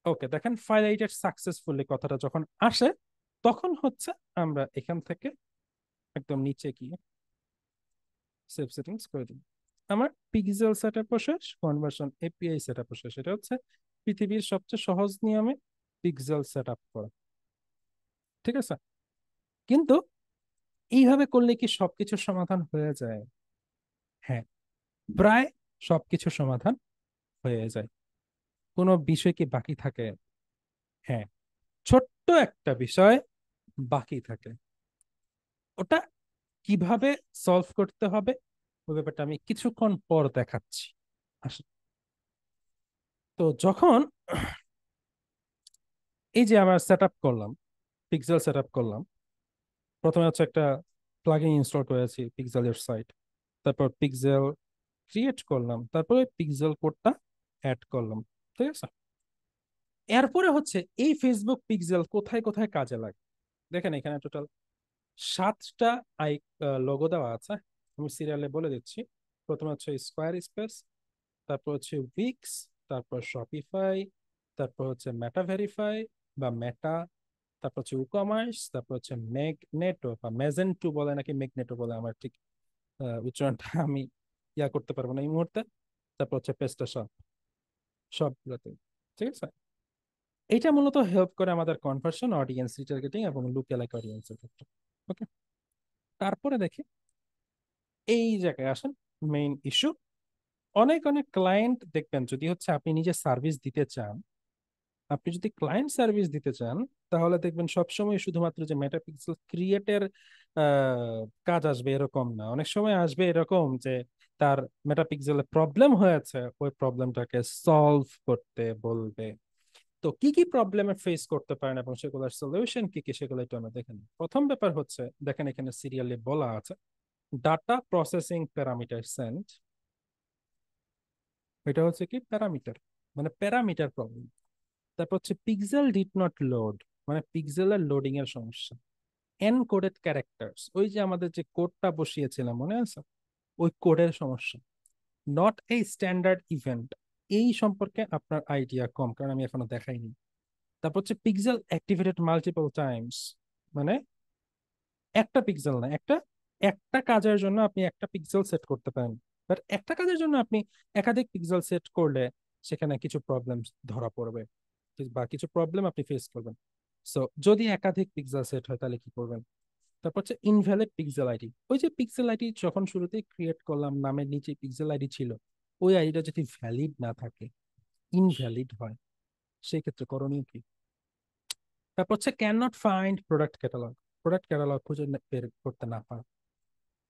ওকে, দেখেন ফাইল এডিটেড সাকসেসফুলি কথাটা যখন আসে তখন হচ্ছে আমরা এখান থেকে একদম নিচে গিয়ে সেভ সেটিংস করে দিব। আমার পিক্সেল সেটআপ শেষ, কনভার্সন এপিআই সেটআপ শেষ। এটা হচ্ছে পৃথিবীর সবচেয়ে সহজ নিয়মে পিক্সেল সেটআপ করা। ঠিক আছে, কিন্তু এইভাবে করলে কি সবকিছুর সমাধান হয়ে যায়? হ্যাঁ, প্রায় সবকিছুর সমাধান হয়ে যায়। কোনো বিষয় কি বাকি থাকে? হ্যাঁ, ছোট্ট একটা বিষয় বাকি থাকে। ওটা কিভাবে সলভ করতে হবে ওই ব্যাপারটা আমি কিছুক্ষণ পর দেখাচ্ছি। আসলে তো যখন এই যে আমরা সেট আপ করলাম, পিক্সেল সেট আপ করলাম, প্রথমে হচ্ছে একটা প্লাগইন ইনস্টল করেছি পিক্সেলের সাইট, তারপর পিক্সেল ক্রিয়েট করলাম, তারপরে পিক্সেল কোডটা অ্যাড করলাম। ঠিক আছে, এরপরে হচ্ছে এই ফেসবুক পিক্সেল কোথায় কোথায় কাজে লাগে দেখেন। এখানে টোটাল 7টা আই লোগো দেওয়া আছে, আমি সিরিয়ালে বলে দিচ্ছি। প্রথমে হচ্ছে স্কোয়ার স্পেস, তারপর হচ্ছে উইক্স, তারপর শপিফাই, তারপর হচ্ছে মেটা ভেরিফাই বা মেটা, তারপর হচ্ছে উকমার্স, তারপর হচ্ছে ম্যাগনেটো বা ম্যাজেন্টো বলে নাকি ম্যাগনেটো বলে, আমার ঠিক উচ্চারণটা আমি করতে পারবো না এই মুহূর্তে। তারপর হচ্ছে পেস্টাশপ, সবগুলোতে। ঠিক আছে, এটা মূলত হেল্প করে আমাদের কনভার্সন, অডিয়েন্স রিটার্গেটিং এবং লুক-অ্যালাইক অডিয়েন্সের ক্ষেত্রে। ওকে, তারপরে দেখি এই জায়গায় আসেন মেইন ইস্যু। অনেক অনেক ক্লায়েন্ট দেখবেন যদি হচ্ছে আপনি নিজে সার্ভিস দিতে চান, আপনি যদি ক্লায়েন্ট সার্ভিস দিতে চান তাহলে দেখবেন সবসময় শুধুমাত্র যে মেটাপিক্সেল ক্রিয়েটের কাজ আসবে এরকম না। অনেক সময় আসবে এরকম যে তার মেটাপিক্সেলে প্রবলেম হয়েছে, ওই প্রবলেমটাকে সলভ করতে বলবে। তো কি কি প্রবলেমে ফেস করতে পারেন এবং সেগুলোর সলিউশন কি কি সেগুলো একটু আমরা দেখে নিই। প্রথম ব্যাপার হচ্ছে দেখেন এখানে সিরিয়ালে বলা আছে ডাটা প্রসেসিং প্যারামিটার সেন্ট। এটা হচ্ছে কি প্যারামিটার, মানে প্যারামিটার প্রবলেম। তারপর হচ্ছে পিক্সেল ডিড নট লোড, মানে পিক্সেলের লোডিং এর সমস্যা। এনকোডেড ক্যারেক্টার্স, ওই যে আমাদের যে কোডটা বসিয়েছিলাম মনে আছে, ওই কোডের সমস্যা। নট এই স্ট্যান্ডার্ড ইভেন্ট, এই সম্পর্কে আপনার আইডিয়া কম, কারণ আমি এখনো দেখাইনি। তারপর হচ্ছে পিক্সেল অ্যাক্টিভেটেড মাল্টিপল টাইমস, মানে একটা পিক্সেল না, একটা একটা কাজের জন্য আপনি একটা পিক্সেল সেট করতে পারেন, বাট একটা কাজের জন্য আপনি একাধিক পিক্সেল সেট করলে সেখানে কিছু প্রবলেম ধরা পড়বে, বা কিছু প্রবলেম আপনি ফেস করবেন। সো যদি একাধিক পিক্সেল সেট হয় তাহলে কি করবেন? তারপর হচ্ছে ইনভ্যালিড পিক্সেল আইডি, ওই যে পিক্সেল আইডি যখন শুরুতে ক্রিয়েট করলাম নামের নিচে পিক্সেল আইডি ছিল, ওই আইডিটা যদি ভ্যালিড না থাকে, ইনভ্যালিড হয়, সেই ক্ষেত্রে করণীয় কি? তারপর হচ্ছে can not find product catalog, product catalog খুঁজে বের করতে না পারা।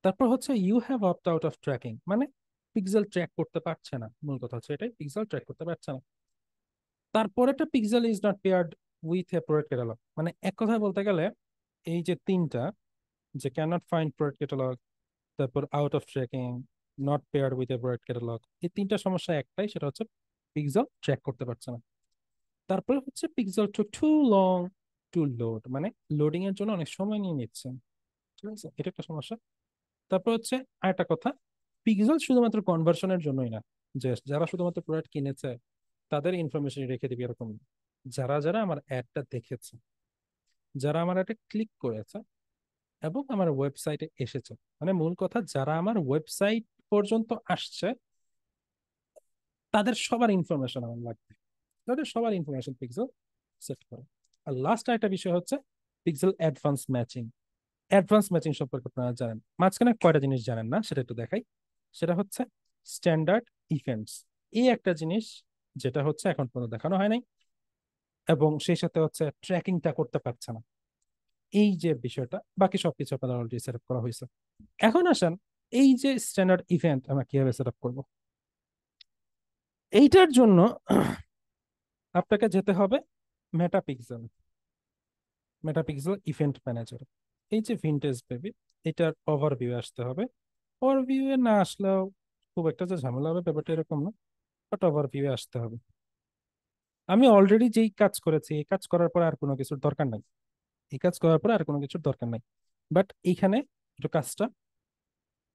তারপর হচ্ছে you have opt out of tracking, মানে পিক্সেল ট্র্যাক করতে পারছে না, মূল কথা হচ্ছে এটাই, পিক্সেল ট্র্যাক করতে পারছে না। তারপর একটা pixel is not paired with a product catalogue, মানে এক কথায় বলতে গেলে এই যে তিনটা, যে can not find product catalogue, তারপর out of tracking, not paired with a product catalogue, এই তিনটা সমস্যা একটাই, সেটা হচ্ছে পিক্সেল ট্র্যাক করতে পারছে না। তারপরে হচ্ছে pixel too too long to load, মানে লোডিং এর জন্য অনেক সময় নিয়ে নিচ্ছে, ঠিক আছে, এটা একটা সমস্যা। তারপর হচ্ছে আরেকটা কথা, পিক্সেল শুধুমাত্র কনভার্সনের জন্যই না, যে যারা শুধুমাত্র প্রোডাক্ট কিনেছে তাদের ইনফরমেশন রেখে দিবে এরকম না। যারা যারা আমার অ্যাডটা দেখেছে, যারা আমার অ্যাডে ক্লিক করেছে এবং আমার ওয়েবসাইটে এসেছে, মানে মূল কথা যারা আমার ওয়েবসাইট পর্যন্ত আসছে, তাদের সবার ইনফরমেশন আমার লাগবে, তাদের সবার ইনফরমেশন পিক্সেল সেট করে। আর লাস্ট একটা বিষয় হচ্ছে pixel advance matching. Advance matching সম্পর্কে আপনারা জানেন, মাঝখানে কয়টা জিনিস জানেন না সেটা একটু দেখাই। সেটা হচ্ছে স্ট্যান্ডার্ড ইভেন্টস, এই একটা জিনিস যেটা হচ্ছে এখন পর্যন্ত দেখানো হয় নাই, এবং সেই সাথে হচ্ছে ট্র্যাকিংটা করতে পারছে না, এই যে বিষয়টা, বাকি সবকিছু আপনাদের অলরেডি সেট আপ করা হয়েছে। এখন আসেন, এই যে স্ট্যান্ডার্ড ইভেন্ট আমরা কিভাবে সেট আপ করবো, এইটার জন্য আপনাকে যেতে হবে মেটাপিক্সেল, মেটাপিক্সেল ইভেন্ট ম্যানেজার। এই যে ভিনটেজ বেবি, এটার ওভারভিউ আসতে হবে। ওভারভিউ এ না আসলেও খুব একটা যে ঝামেলা হবে ব্যাপারটা এরকম না, বাট ওভারভিউ এ আসতে হবে। আমি অলরেডি যেই কাজ করেছি, এই কাজ করার পর আর কোনো কিছুর দরকার নাই, এই কাজ করার পর আর কোনো কিছুর দরকার নাই, বাট এইখানে একটু কাজটা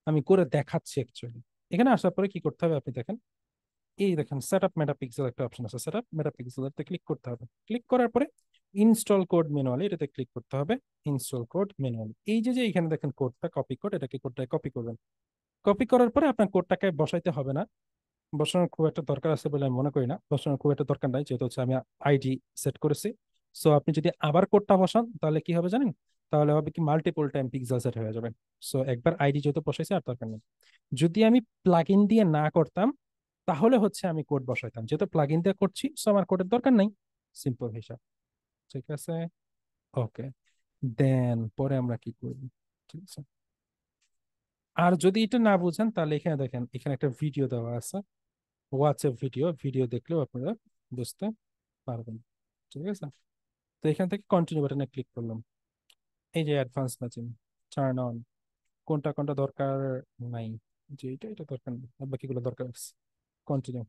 আমি করে দেখাচ্ছি অ্যাকচুয়ালি। এখানে আসার পরে কি করতে হবে আপনি দেখেন, এই দেখেন সেট আপ মেটাপিক্সেল একটা অপশন আছে, সেট আপ মেটাপিক্সেল এতে ক্লিক করতে হবে। ক্লিক করার পরে ইনস্টল কোড ম্যানুয়ালি, এটাতে ক্লিক করতে হবে, ইনস্টল কোড ম্যানুয়ালি। এই যে যে এখানে দেখেন কোডটা কপি কোড, এটাকে কোডটাকে কপি করবেন। কপি করার পরে আপনার কোডটাকে বসাইতে হবে না, বসানোর খুব একটা দরকার আছে বলে আমি মনে করি না, বসানোর খুব একটা দরকার নাই, যেহেতু হচ্ছে আমি আইডি সেট করেছি। সো আপনি যদি আবার কোডটা বসান তাহলে কি হবে জানেন, তাহলে হবে কি মাল্টিপল টাইম পিক্সেল সেট হয়ে যাবে। সো একবার আইডি যেহেতু বসাইছে আর দরকার নেই। যদি আমি প্লাগইন দিয়ে না করতাম তাহলে হচ্ছে আমি কোড বসাইতাম, যেহেতু প্লাগইন দিয়ে করছি সো আমার কোডের দরকার নাই, সিম্পল হিসাব, ঠিক আছে। ওকে, দেন পরে আমরা কি করব, ঠিক আছে। আর যদি এটা না বুঝেন তাহলে এখানে দেখেন, এখানে একটা ভিডিও দেওয়া আছে, হোয়াটসঅ্যাপ ভিডিও, ভিডিও দেখলেও আপনারা বুঝতে পারবেন, ঠিক আছে। তো এখান থেকে কন্টিনিউ বাটনে ক্লিক করলাম, এই যে অ্যাডভান্স ম্যাচিং টার্ন অন, কোনটা কোনটা দরকার নাই, যে এটা দরকার নেই, আর বাকিগুলো দরকার আছে, কন্টিনিউ।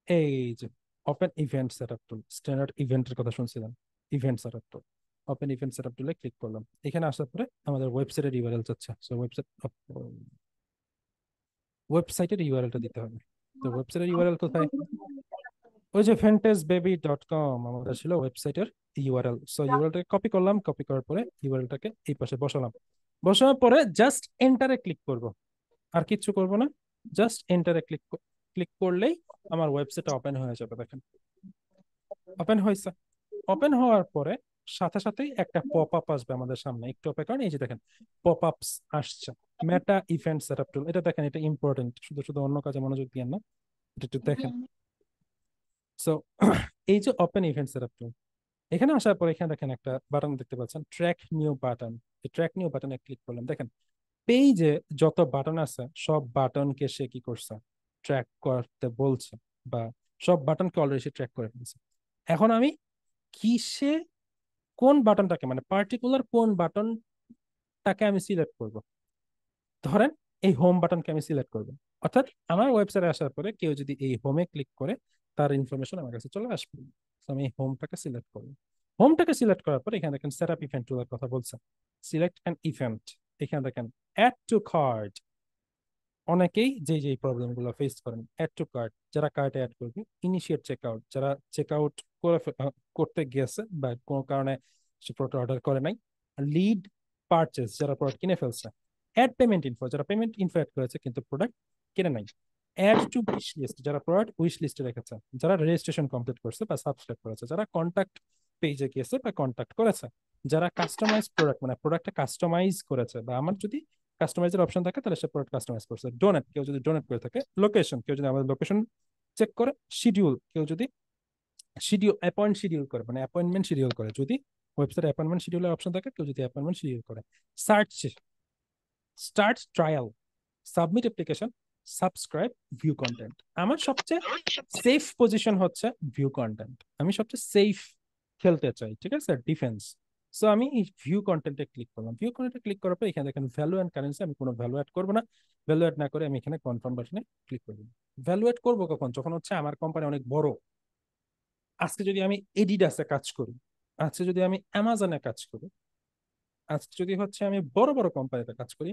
এই যে ওপেন ইভেন্ট সেটআপ টুল, স্ট্যান্ডার্ড ইভেন্টের কথা শুনছিলাম, ইভেন্ট সেটআপ টুল, ওপেন ইভেন্ট সেটআপ টুলে ক্লিক করলাম। এখানে আসার পরে আমাদের ওয়েবসাইটের ইউআরএল চাচ্ছে, সো ওয়েবসাইটের ইউআরএলটা দিতে হবে। তো ওয়েবসাইটের ইউআরএল কোথায়, ওই যে fantasebaby.com আমাদের ছিল ওয়েবসাইটের ইউআরএল। সো ইউআরএলটাকে কপি করলাম, কপি করার পরে ইউআরএলটাকে এই পাশে বসালাম, বসানোর পরে জাস্ট এন্টারে ক্লিক করব, আর কিচ্ছু করব না, জাস্ট এন্টারে ক্লিক ক্লিক করলেই আমার ওয়েবসাইট ওপেন হয়ে যাবে। দেখেন ওপেন হয়েছে। ওপেন হওয়ার পরে সাথে সাথেই একটা পপ আপ আসবে আমাদের সামনে, একটু অপেক্ষা করেন, এই যে দেখেন পপ আপস আসছে, মেটা ইভেন্ট সেটআপ টুল, এটা দেখেন, এটা ইম্পর্টেন্ট, শুধু শুধু অন্য কাজে মনোযোগ দিয়ে না, এটা একটু দেখেন। সো এই যে ওপেন ইভেন্ট সেটআপ টুল, এখানে আসার পর এখানে দেখেন একটা বাটন দেখতে পাচ্ছেন, ট্র্যাক নিউ বাটন। এই ট্র্যাক নিউ বাটনে ক্লিক করলাম, দেখেন পেজে যত বাটন আছে সব বাটনকে সে কি করছে, ট্র্যাক করতে বলছে, বা সব বাটনকে অলরেডি সে ট্র্যাক করে ফেলছে। এখন আমি কিসে কোন বাটনটাকে, মানে পার্টিকুলার কোন বাটনটাকে আমি সিলেক্ট করব, ধরেন এই হোম বাটনকে আমি সিলেক্ট করব। অর্থাৎ আমার ওয়েবসাইটে আসার পরে কেউ যদি এই হোমে ক্লিক করে তার ইনফরমেশন আমার কাছে চলে আসবে, তো আমি এই হোমটাকে সিলেক্ট করব। হোমটাকে সিলেক্ট করার পর এখানে দেখেন সেটআপ ইভেন্ট টুলের কথা বলছে, সিলেক্ট অ্যান ইভেন্ট। এখানে দেখেন অ্যাড টু কার্ট। অনেকেই যে যে প্রবলেম গুলো ফেস করেন, অ্যাড টু কার্ট, যারা কার্টে অ্যাড করবে, ইনিশিয়েট চেক আউট, যারা চেক আউট করতে গেছে বা কোনো কারণে সে প্রোডাক্ট অর্ডার করে নাই, লিড পারচেস, যারা প্রোডাক্ট কিনে ফেলছে, অ্যাড পেমেন্ট ইনফো, যারা পেমেন্ট ইনফো অ্যাড করেছে কিন্তু প্রোডাক্ট কিনে নাই, অ্যাড টু উইশ লিস্ট, যারা প্রোডাক্ট উইশ লিস্টে রেখেছে, যারা রেজিস্ট্রেশন কমপ্লিট করছে বা সাবস্ক্রাইব করেছে, যারা কন্ট্যাক্ট পেজে গিয়েছে বা কন্ট্যাক্ট করেছে, যারা কাস্টমাইজ প্রোডাক্ট মানে প্রোডাক্টটা কাস্টমাইজ করেছে, বা আমার যদি কাস্টমাইজের অপশন থাকে তাহলে সে প্রোডাক্ট কাস্টমাইজ করছে, ডোনেট, কেউ যদি ডোনেট করে থাকে, লোকেশন, কেউ যদি আমাদের লোকেশন চেক করে, শিডিউল, কেউ যদি শিডিউল করে মানে অ্যাপয়েন্টমেন্ট শিডিউল করে, যদি ওয়েবসাইটে অ্যাপয়েন্টমেন্ট শিডিউলের অপশন থাকে, কেউ যদি অ্যাপয়েন্টমেন্ট শিডিউল করে, search, start trial, submit application, subscribe, view content. আমার সবচেয়ে সেফ পজিশন হচ্ছে ভিউ কন্টেন্ট। আমি সবচেয়ে সেফ খেলতে চাই, ঠিক আছে, ডিফেন্স। সো আমি এই ভিউ কন্টেন্টে ক্লিক করলাম। ভিউ কন্টেন্টে ক্লিক করার পর এখানে দেখেন ভ্যালু অ্যান্ড কারেন্সি, আমি কোনো ভ্যালু অ্যাড করবো না। ভ্যালু অ্যাড না করে আমি এখানে কনফার্ম বাটনে ক্লিক করবো। ভ্যালু অ্যাড করবো কখন? যখন হচ্ছে আমার কোম্পানি অনেক বড়। আজকে যদি আমি এডিডাসে কাজ করি, আজকে যদি আমি অ্যামাজনে কাজ করি, আজকে যদি হচ্ছে আমি বড় বড় কোম্পানিতে কাজ করি,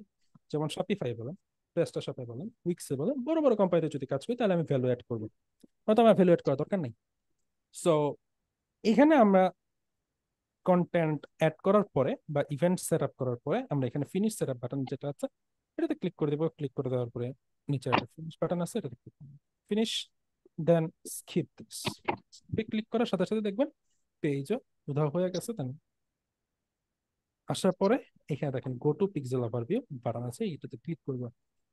যেমন শপিফাই বলেন, প্রেস্টাশপে বলেন, উইক্সে বলেন, বড় বড় কোম্পানিতে যদি কাজ করি, তাহলে আমি ভ্যালু অ্যাড করবো। হয়তো আমার ভ্যালু অ্যাড করার দরকার নেই। সো এখানে আমরা কন্টেন্ট অ্যাড করার পরে বা ইভেন্ট সেট আপ করার পরে আমরা এখানে ফিনিশ সেট আপ বাটন যেটা আছে এটাতে ক্লিক করে দেবো। ক্লিক করে দেওয়ার পরে নিচে একটা ফিনিশ বাটন আছে, এটাতে ক্লিক করবো, finish, then skip this. Click করার সাথে সাথে দেখবেন পেজও উধাও হয়ে গেছে। দেন আসার পরে এখানে দেখেন go to pixel overview button আছে, এটাতে ক্লিক করবো।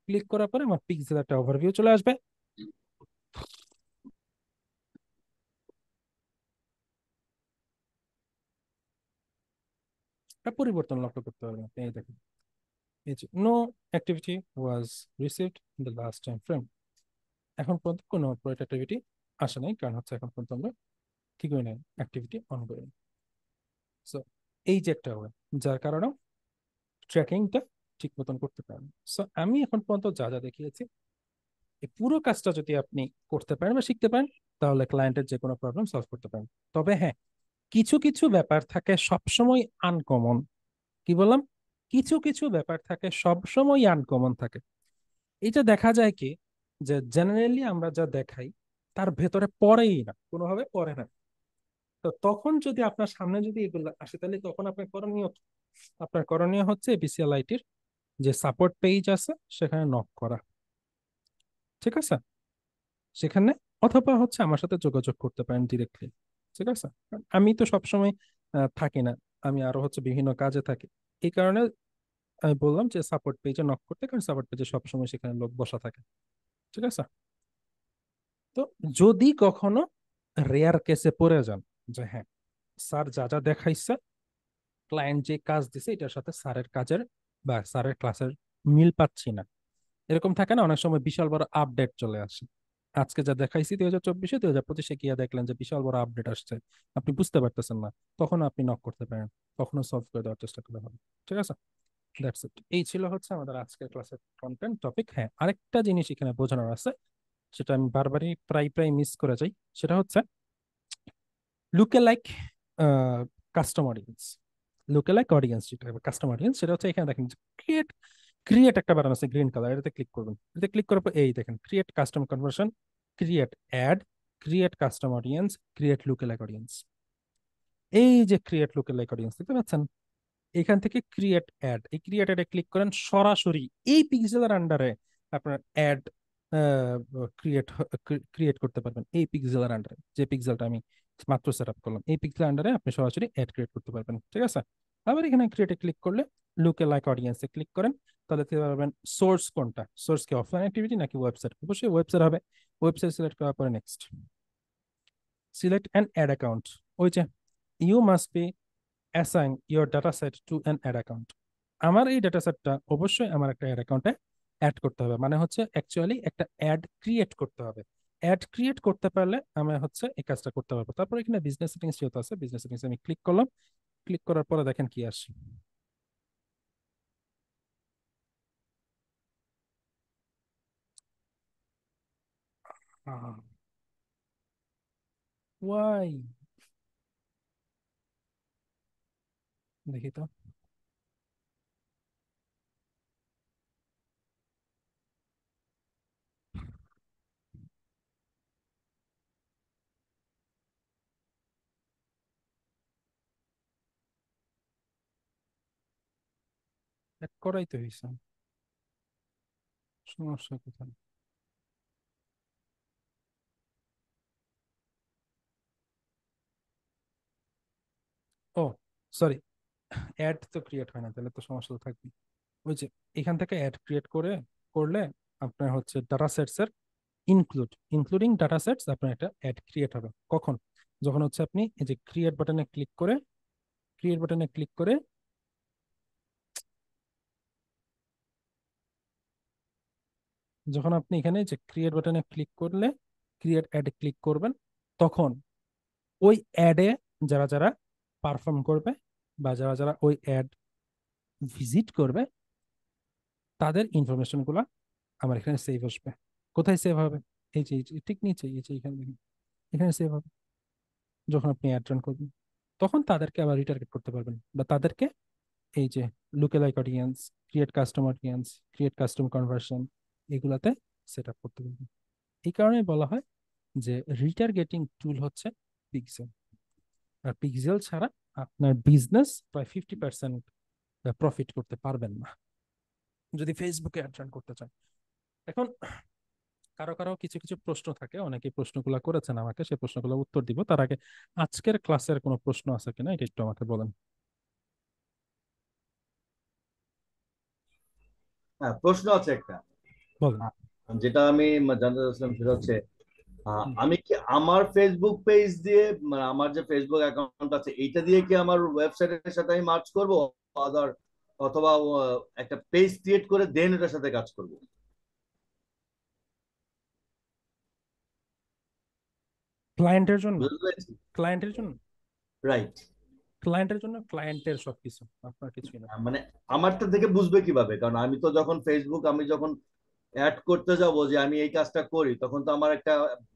ক্লিক করার পরে আমার পিক্সেল একটা ওভারভিউ চলে আসবে। একটা পরিবর্তন লক্ষ্য করতে পারবেন আপনি, এই দেখেন, এই যে no activity was received in the last time frame. এখন পর্যন্ত কোনো প্রোডাক্ট অ্যাক্টিভিটি আসে নাই, কারণ হচ্ছে এখন পর্যন্ত আমরা কি করি নাই, অ্যাক্টিভিটি অন করি। সো এই যে একটা ওয়ে, যার কারণে ট্র্যাকিংটা ঠিক মতন করতে পারেন। সো আমি এখন পর্যন্ত যা যা দেখিয়েছি, এই পুরো কাজটা যদি আপনি করতে পারেন বা শিখতে পারেন, তাহলে ক্লায়েন্টের যে কোনো প্রবলেম সলভ করতে পারেন। তবে হ্যাঁ, কিছু কিছু ব্যাপার থাকে সবসময় আনকমন। কি বললাম? কিছু কিছু ব্যাপার থাকে সবসময় আনকমন থাকে। এটা দেখা যায় কি, যে জেনারেলি আমরা যা দেখাই তার ভেতরে পড়েই না, কোনোভাবে পড়ে না। তো তখন যদি আপনার সামনে যদি এগুলো আসে, তাহলে তখন আপনার করণীয় হচ্ছে এপিসিএল আইটির যে সাপোর্ট পেজ আছে সেখানে নক করা, ঠিক আছে, সেখানে, অথবা হচ্ছে আমার সাথে যোগাযোগ করতে পারেন ডিরেক্টলি, ঠিক আছে। কারণ আমি তো সবসময় থাকি না, আমি আরো হচ্ছে বিভিন্ন কাজে থাকি। এই কারণে আমি বললাম যে সাপোর্ট পেজে নক করতে, কারণ সাপোর্ট পেজে সবসময় সেখানে লোক বসা থাকে, ঠিক আছে। তো যদি কখনো রেয়ার কেসে পড়ে যান যে হ্যাঁ, স্যার যা যা দেখাইছে, ক্লায়েন্ট যে কাজ দিছে এটার সাথে স্যারের কাজের বা স্যারের ক্লাসের মিল পাচ্ছি না, এরকম থাকে না, অনেক সময় বিশাল বড় আপডেট চলে আসে। আজকে যা দেখাইছি 2024-এ, 2025-এ গিয়ে দেখলেন যে বিশাল বড় আপডেট আসছে, আপনি বুঝতে পারতেছেন না, তখন আপনি নক করতে পারেন, তখনও সলভ করে দেওয়ার চেষ্টা করতে হবে, ঠিক আছে। That's it. এই ছিল হচ্ছে আমাদের আজকের ক্লাসের কন্টেন্ট টপিক। হ্যাঁ, আরেকটা জিনিস এখানে বোঝানোর আছে, সেটা আমি বারবারই প্রায় প্রায় মিস করে যাই, সেটা হচ্ছে লুকে লাইক কাস্টমার অডিয়েন্স। লুকে লাইক অডিয়েন্স যেটা কাস্টমার অডিয়েন্স, সেটা হচ্ছে এখানে দেখেন ক্রিয়েট, ক্রিয়েট একটা বাটন আছে গ্রিন কালার, এটাতে ক্লিক করবেন। এটাতে ক্লিক করার পর এই দেখেন create custom conversion, create add, create custom audience, create লুকে লাইক অডিয়েন্স। এই যে ক্রিয়েট লুকে লাইক অডিয়েন্স দেখতে পাচ্ছেন, এখান থেকে ক্রিয়েট অ্যাড, এই ক্রিয়েট অ্যাডে ক্লিক করেন, সরাসরি এই পিক্সেলের আন্ডারে আপনার অ্যাড ক্রিয়েট ক্রিয়েট করতে পারবেন। এই পিক্সেলের আন্ডারে, যে পিক্সেলটা আমি মাত্র সেট আপ করলাম, এই পিক্সেলের আন্ডারে আপনি সরাসরি অ্যাড ক্রিয়েট করতে পারবেন, ঠিক আছে। আবার এখানে ক্রিয়েটে ক্লিক করলে লুকে লাইক অডিয়েন্সে ক্লিক করেন, তাহলে দেখতে পারবেন সোর্স কোনটা, সোর্স কি অফলাইন অ্যাক্টিভিটি নাকি ওয়েবসাইট, অবশ্যই ওয়েবসাইট হবে। ওয়েবসাইট সিলেক্ট করার পরে next, select an ad account. ওই যে you must be assign your data set to an ad account. আমার এই ডাটা সেটটা অবশ্যই আমার একটা অ্যাড অ্যাকাউন্টে অ্যাড করতে হবে, মানে হচ্ছে অ্যাকচুয়ালি একটা অ্যাড ক্রিয়েট করতে হবে। অ্যাড ক্রিয়েট করতে পারলে আমি হচ্ছে এই কাজটা করতে পারবো। তারপর এখানে বিজনেস সেটিংস যেহেতু আছে, বিজনেস সেটিংস আমি ক্লিক করলাম। ক্লিক করার পরে দেখেন কি আসে, ওয়াই দেখি তো। অ্যাড করাই তো হয়েছে, সমস্যা কোথায়? ও সরি, অ্যাড তো ক্রিয়েট হয় না, তাহলে তো সমস্যা তো থাকবে। ওই যে এখান থেকে অ্যাড ক্রিয়েট করলে আপনার হচ্ছে ডাটা সেটস এর ইনক্লুডিং ডাটা সেটস আপনার একটা অ্যাড ক্রিয়েট হবে কখন? যখন হচ্ছে আপনি এই যে ক্রিয়েট বাটনে ক্লিক করে যখন আপনি এখানে যে ক্রিয়েট বাটনে ক্লিক করলে ক্রিয়েট অ্যাডে ক্লিক করবেন, তখন ওই অ্যাডে যারা যারা পারফর্ম করবে বা যারা যারা ওই অ্যাড ভিজিট করবে তাদের ইনফরমেশন গুলা আমার এখানে সেভ আসবে। কোথায় সেভ হবে? এই যে ঠিক নিচে, এই যে এখানে দেখুন, এখানে সেভ হবে। যখন আপনি অ্যাড রান করবেন তখন তাদেরকে আবার রিটার্গেট করতে পারবেন, বা তাদেরকে এই যে lookalike audience, create custom audience, create custom conversion, এগুলাতে সেট আপ করতে পারবেন। এই কারণে বলা হয় যে রিটার্গেটিং টুল হচ্ছে পিক্সেল। আর পিক্সেল ছাড়া আপনার বিজনেস প্রায় 50% প্রফিট করতে পারবেন না যদি ফেসবুকে অ্যাড রান করতে চান। এখন কারো কারো কিছু কিছু প্রশ্ন থাকে, অনেকে প্রশ্নগুলো করেছেন আমাকে, সেই প্রশ্নগুলো উত্তর দিব। তার আগে আজকের ক্লাসের কোনো প্রশ্ন আছে কিনা এটা একটু আমাকে বলেন। হ্যাঁ, প্রশ্ন আছে একটা। বলেন। যেটা আমি জানতে চাচ্ছিলাম সেটা হচ্ছে হুম। আমি কি আমার ফেসবুক পেজ দিয়ে, মানে আমার যে ফেসবুক অ্যাকাউন্ট আছে এইটা দিয়ে কি আমার ওয়েবসাইটের সাথে আমি মার্চ করবো, আদার, অথবা একটা পেজ ক্রিয়েট করে দেন এটার সাথে কাজ করব? ক্লায়েন্টের জন্য, বুঝতে পেরেছি? ক্লায়েন্টের জন্য রাইট। ক্লায়েন্টের সবকিছু, আপনার কিছুই না। মানে আমারটা থেকে বুঝবে কিভাবে? কারণ আমি তো যখন আমি যখন অ্যাড করতে যাব যে আমি এই কাজটা করি, তখন তো আমার একটা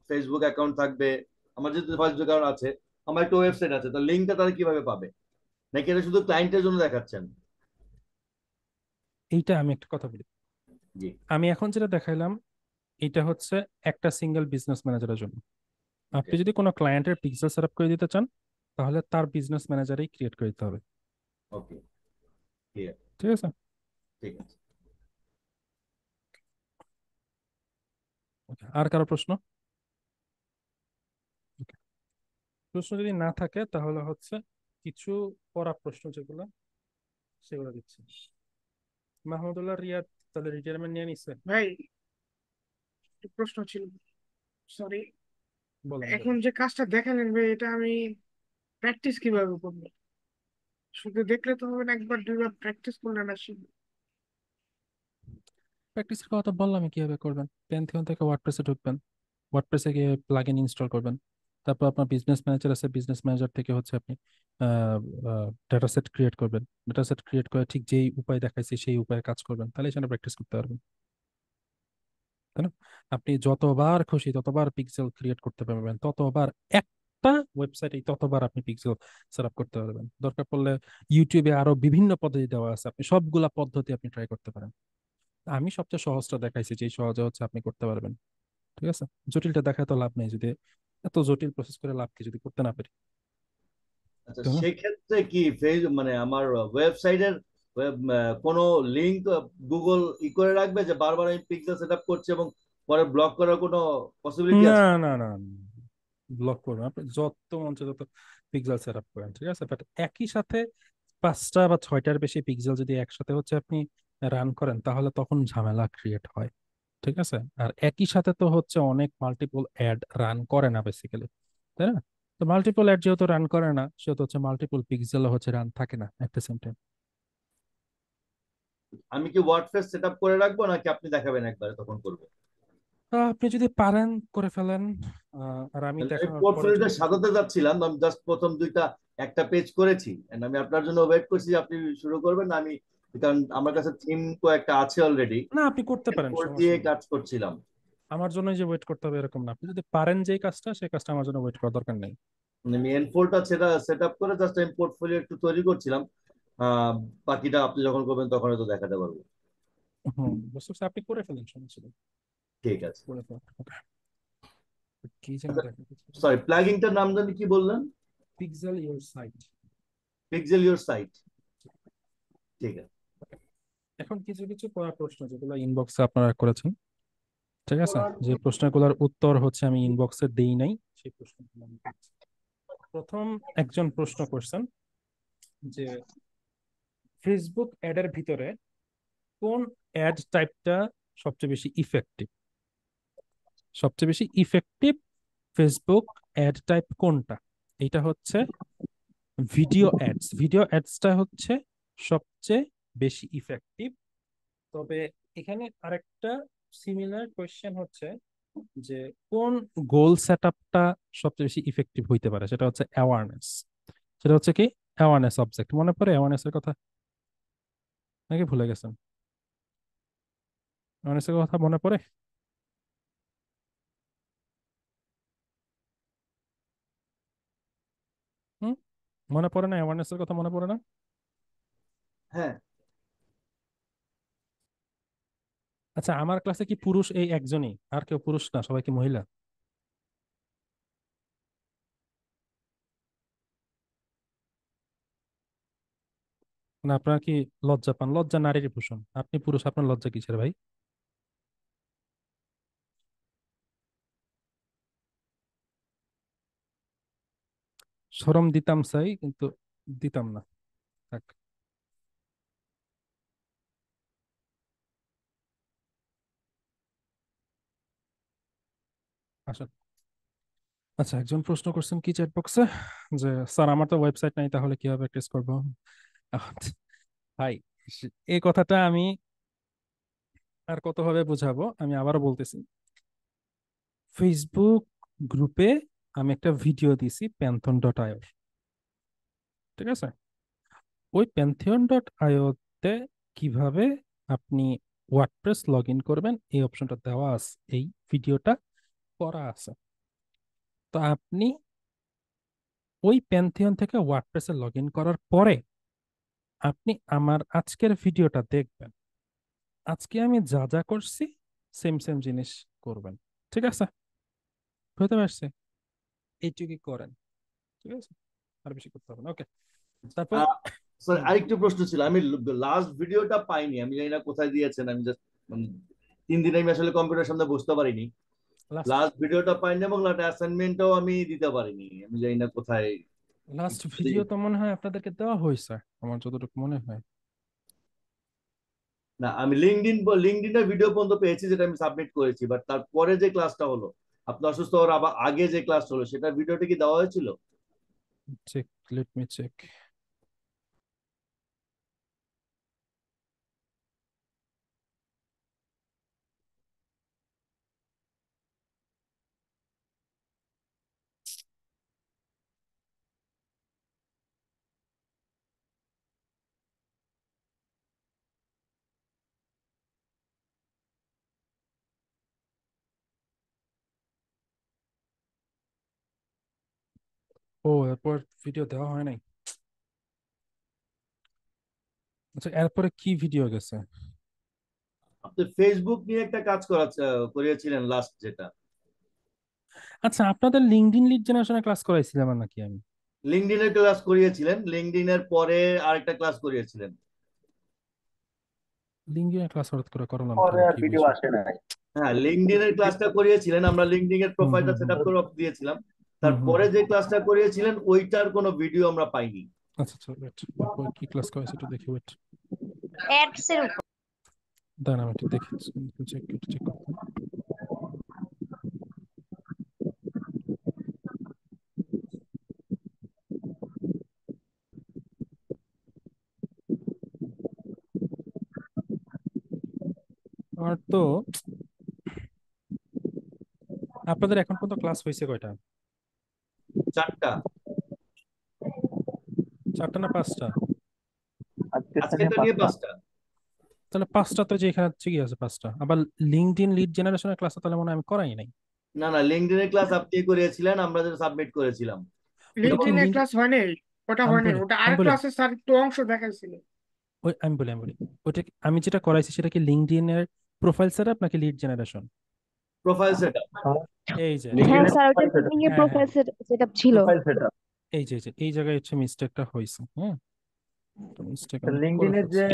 ফেসবুক অ্যাকাউন্ট থাকবে। আমার যেহেতু ফেসবুক অ্যাকাউন্ট আছে, আমার একটা ওয়েবসাইট আছে, তো লিঙ্কটা তারা কিভাবে পাবে? নাকি এটা শুধু ক্লায়েন্টের জন্য দেখাচ্ছেন? এইটা আমি একটা কথা বলি। জি। আমি এখন যেটা দেখাইলাম এটা হচ্ছে একটা সিঙ্গেল বিজনেস ম্যানেজারের জন্য। আপনি ওকে। যদি কোনো ক্লায়েন্টের পিক্সেল সেট আপ করে দিতে চান তাহলে তার বিজনেস ম্যানেজারই ক্রিয়েট করে দিতে হবে। ওকে, ক্লিয়ার। ঠিক আছে? ঠিক আছে। Okay, আর কারো প্রশ্ন? Okay, প্রশ্ন যদি না থাকে তাহলে হচ্ছে কিছু পড়া প্রশ্ন যেগুলো সেগুলো দিচ্ছি। মাহমুদুল্লাহ রিয়াদ তাহলে রিটায়ারমেন্ট নিয়ে নিচ্ছে? ভাই একটা প্রশ্ন ছিল, সরি। বলেন এখন বলেন। যে কাজটা দেখালেন ভাই, এটা আমি প্র্যাকটিস কিভাবে করবো? শুধু দেখলে তো হবে না, একবার দুইবার প্র্যাকটিস করলে না শিখবো। প্র্যাকটিসের কথা বললাম কিভাবে করবেন। প্যান্থিয়ন থেকে ওয়ার্ডপ্রেসে ঢুকবেন, ওয়ার্ডপ্রেসে গিয়ে প্লাগইন ইনস্টল করবেন। তারপর আপনার বিজনেস ম্যানেজার আছে, বিজনেস ম্যানেজার থেকে হচ্ছে আপনি ডাটা সেট ক্রিয়েট করবেন। ডাটা সেট ক্রিয়েট করে ঠিক যেই উপায় দেখাইছি সেই উপায়ে কাজ করবেন, তাহলে সেটা প্র্যাকটিস করতে পারবেন। তাই না? আপনি যতবার খুশি ততবার পিক্সেল ক্রিয়েট করতে পারবেন, ততবার একটা ওয়েবসাইটে ততবার আপনি পিক্সেল সেট আপ করতে পারবেন। দরকার পড়লে ইউটিউবে আরো বিভিন্ন পদ্ধতি দেওয়া আছে, আপনি সবগুলা পদ্ধতি আপনি ট্রাই করতে পারেন। আমি সবচেয়ে সহজটা দেখাইছি, যেই সহজে হচ্ছে আপনি করতে পারবেন। ঠিক আছে? জটিলটা দেখায় তো লাভ নেই, যদি এত জটিল প্রসেস করে লাভ কি যদি করতে না পারি। আচ্ছা, তাই না? সেক্ষেত্রে কি মানে আমার ওয়েবসাইটের কোনো লিংক গুগল করে রাখবে যে বারবার আমি পিক্সেল সেট আপ করছি, এবং পরে ব্লক করার কোনো পসিবিলিটি না আছে? না না, ব্লক করবেন আপনি যত মন চায় তত পিক্সেল সেট আপ করেন, ঠিক আছে, বাট একই সাথে 5টা বা 6টার বেশি পিক্সেল যদি একসাথে হচ্ছে আপনি রান করেন তাহলে তখন ঝামেলা ক্রিয়েট হয়। ঠিক আছে? আর একই সাথে তো হচ্ছে অনেক মাল্টিপল অ্যাড রান করে না বেসিক্যালি, তাই না? তো মাল্টিপল অ্যাড যেহেতু রান করে না সেহেতু হচ্ছে মাল্টিপল পিক্সেল হচ্ছে রান থাকে না এট দ্য সেম টাইম। আমি কি ওয়ার্ডপ্রেস সেট আপ করে রাখবো, নাকি আপনি দেখাবেন একবারে তখন করবো? আপনি যদি পারেন করে ফেলেন, আর আমি আমি দেখানোর পরে পোর্টফোলিওটা যদি সাজাতে যাচ্ছিলাম, আমি জাস্ট প্রথম একটা পেজ করেছি, and আমি আপনার জন্য ওয়েট করছি যে আপনি শুরু করবেন না। আমি, কারণ আমার কাছে থিম কয়েকটা আছে অলরেডি, না আপনি করতে পারেন, সমস্যা দিয়ে নেই। কাজ করছিলাম। আমার জন্য যে ওয়েট করতে হবে এরকম না, আপনি যদি পারেন যেই কাজটা সেই কাজটা আমার জন্য ওয়েট করার দরকার নেই। মানে আমি এনফোল্ডটা সেটা সেট আপ করে জাস্ট আমি পোর্টফোলিও একটু তৈরি করছিলাম। আহ বাকিটা আপনি যখন করবেন তখন হয়তো দেখাতে পারবো। বুঝতে পারছি, আপনি করে ফেলেন, সমস্যা নেই, ঠিক আছে। করে ফেলেন। Okay. কি যেন দেখা সরি, প্লাগিংটার নাম জানি কি বললেন? Pixel your site. Pixel your site. ঠিক আছে। এখন কিছু কিছু করা প্রশ্ন যেগুলো ইনবক্সে আপনারা করেছেন, ঠিক আছে, যে প্রশ্নগুলোর উত্তর হচ্ছে আমি ইনবক্সে দেই নাই, সেই প্রশ্নগুলো আমি করছি। প্রথম একজন প্রশ্ন করছেন যে ফেসবুক অ্যাডের ভিতরে কোন অ্যাড টাইপটা সবচেয়ে বেশি ইফেক্টিভ? সবচেয়ে বেশি ইফেক্টিভ ফেসবুক অ্যাড টাইপ কোনটা? এটা হচ্ছে ভিডিও অ্যাডস। ভিডিও অ্যাডসটা হচ্ছে সবচেয়ে বেশি ইফেক্টিভ। তবে এখানে আরেকটা সিমিলার কোয়েশ্চেন হচ্ছে যে কোন গোল সেটআপটা সবচেয়ে বেশি ইফেক্টিভ হইতে পারে, সেটা হচ্ছে অ্যাওয়ারনেস। সেটা হচ্ছে কি অ্যাওয়ারনেস অবজেক্ট, মনে পড়ে অ্যাওয়ারনেসের কথা নাকি ভুলে গেছেন? অ্যাওয়ারনেসের কথা মনে পড়ে? হুম, মনে পড়ে না? অ্যাওয়ারনেসের কথা মনে পড়ে না? হ্যাঁ, আচ্ছা, আমার ক্লাসে কি পুরুষ এই একজনই, আর কেউ পুরুষ না, সবাই কি মহিলা? না, আপনার কি লজ্জা পান? লজ্জা নারীর ভূষণ, আপনি পুরুষ, আপনার লজ্জা কিসের ভাই? শরম দিতাম চাই, কিন্তু দিতাম না, থাক। আসেন। আচ্ছা, একজন প্রশ্ন করছেন কি চ্যাট বক্সে যে স্যার আমার তো ওয়েবসাইট নাই, তাহলে কিভাবে প্র্যাকটিস করবো? আহ, ভাই, এই কথাটা আমি আর কতভাবে বোঝাবো, আমি আবারও বলতেছি। ফেসবুক গ্রুপে আমি একটা ভিডিও দিছি প্যান্থন.io, ঠিক আছে? ওই প্যান্থিয়ন.io তে কিভাবে আপনি ওয়ার্ডপ্রেস লগ ইন করবেন এই অপশনটা দেওয়া আছে, এই ভিডিওটা করা আছে। তো আপনি ওই প্যান্থিয়ন থেকে ওয়ার্ডপ্রেসে লগ ইন করার পরে আপনি আমার আজকের ভিডিওটা দেখবেন। আজকে আমি যা যা করছি সেম সেম জিনিস করবেন, ঠিক আছে? বুঝতে পারছি, এইটুকুই করেন, ঠিক আছে? আর বেশি করতে হবে না। ওকে, তারপর স্যার আরেকটু প্রশ্ন ছিল, আমি লাস্ট ভিডিওটা পাইনি, আমি জানি না কোথায় দিয়েছেন, আমি জাস্ট 3 দিন আমি আসলে কম্পিউটার সামনে বসতে পারিনি, লাস্ট লাস্ট ভিডিওটা পাইনি এবং অ্যাসাইনমেন্টটাও আমি দিতে পারিনি, আমি জানি না কোথায়। লাস্ট ভিডিও তো মনে হয় আপনাদেরকে দেওয়া হয়েছে, আমার যতটুকু মনে হয়। না, আমি লিঙ্কডইনের ভিডিও পর্যন্ত পেয়েছি যেটা আমি সাবমিট করেছি, বাট তারপরে যে ক্লাসটা হলো, আপনি অসুস্থ হওয়ার আবার আগে যে ক্লাসটা হলো, সেটা ভিডিওটা কি দেওয়া হয়েছিল? Check, let me check. ও, এরপর ভিডিও দেওয়া হয় নাই। আচ্ছা, এরপরে কি ভিডিও গেছে? আপনি ফেসবুক নিয়ে একটা কাজ করিয়েছিলেন লাস্ট যেটা। আচ্ছা, আপনাদের লিঙ্কডইন লিড জেনারেশনে ক্লাস করাইছিলাম আর নাকি আমি? লিঙ্কডইনের ক্লাস করিয়েছিলেন, লিঙ্কডইনের পরে আরেকটা ক্লাস করিয়েছিলেন। লিঙ্কডইনের ক্লাস হঠাৎ করে করালাম পরে কেন, আর কি ভিডিও বুঝি? আসে নাই। হ্যাঁ, লিঙ্কডইনের ক্লাসটা করিয়েছিলেন, আমরা লিঙ্কডইনের হুম প্রোফাইলটা হুম সেট হুম আপ করে দিয়েছিলাম। হুম হুম তারপরে হুম। যে ক্লাসটা করিয়েছিলেন ওইটার কোনো ভিডিও আমরা পাইনি। আচ্ছা আচ্ছা, ওয়েট, এরপর কি ক্লাস করাইছে একটু দেখি, ওয়েট, অ্যাডস এর উপর। দাঁড়ান আমি একটু দেখি, চেক করতে। আর তো আপনাদের এখন পর্যন্ত ক্লাস হয়েছে কয়টা? 4টা। 4টা না 5টা? আজকে নিয়ে আজকেরটা নিয়ে 5টা। 5টা। তাহলে 5টা তো যে এখানে ঠিকই আছে 5টা। আবার লিঙ্কডইন লিড জেনারেশনের ক্লাস তাহলে মনে হয় আমি করাই নাই। না না, লিঙ্কডইনের ক্লাস আপনি করিয়েছিলেন, আমরা যেটা সাবমিট করেছিলাম। ওটা কি লিঙ্কডইনের লিঙ্ক? ক্লাস হয় নাই। ওটা আমি হয় নাই, বলি ওটা আমি আর বলি ক্লাসে স্যার একটু অংশ দেখাইছিল। আমি বলি ওইটা আমি যেটা করাইছি সেটা কি লিঙ্কডইন এর প্রোফাইল সেটআপ নাকি lead generation? Profile set up. এই যে হ্যাঁ ঠিক লিঙ্কডইনের আছে, স্যার, ওটা প্রোফাইল সেটআপ, লিঙ্কডইন এর হ্যাঁ হ্যাঁ প্রোফাইল সেটআপ ছিল। Profile setup. এই জায়গায় হচ্ছে মিস্টেকটা হয়েছে, হ্যাঁ, মিস্টেক আমি করে লিঙ্কডইনের ফেলছি। যে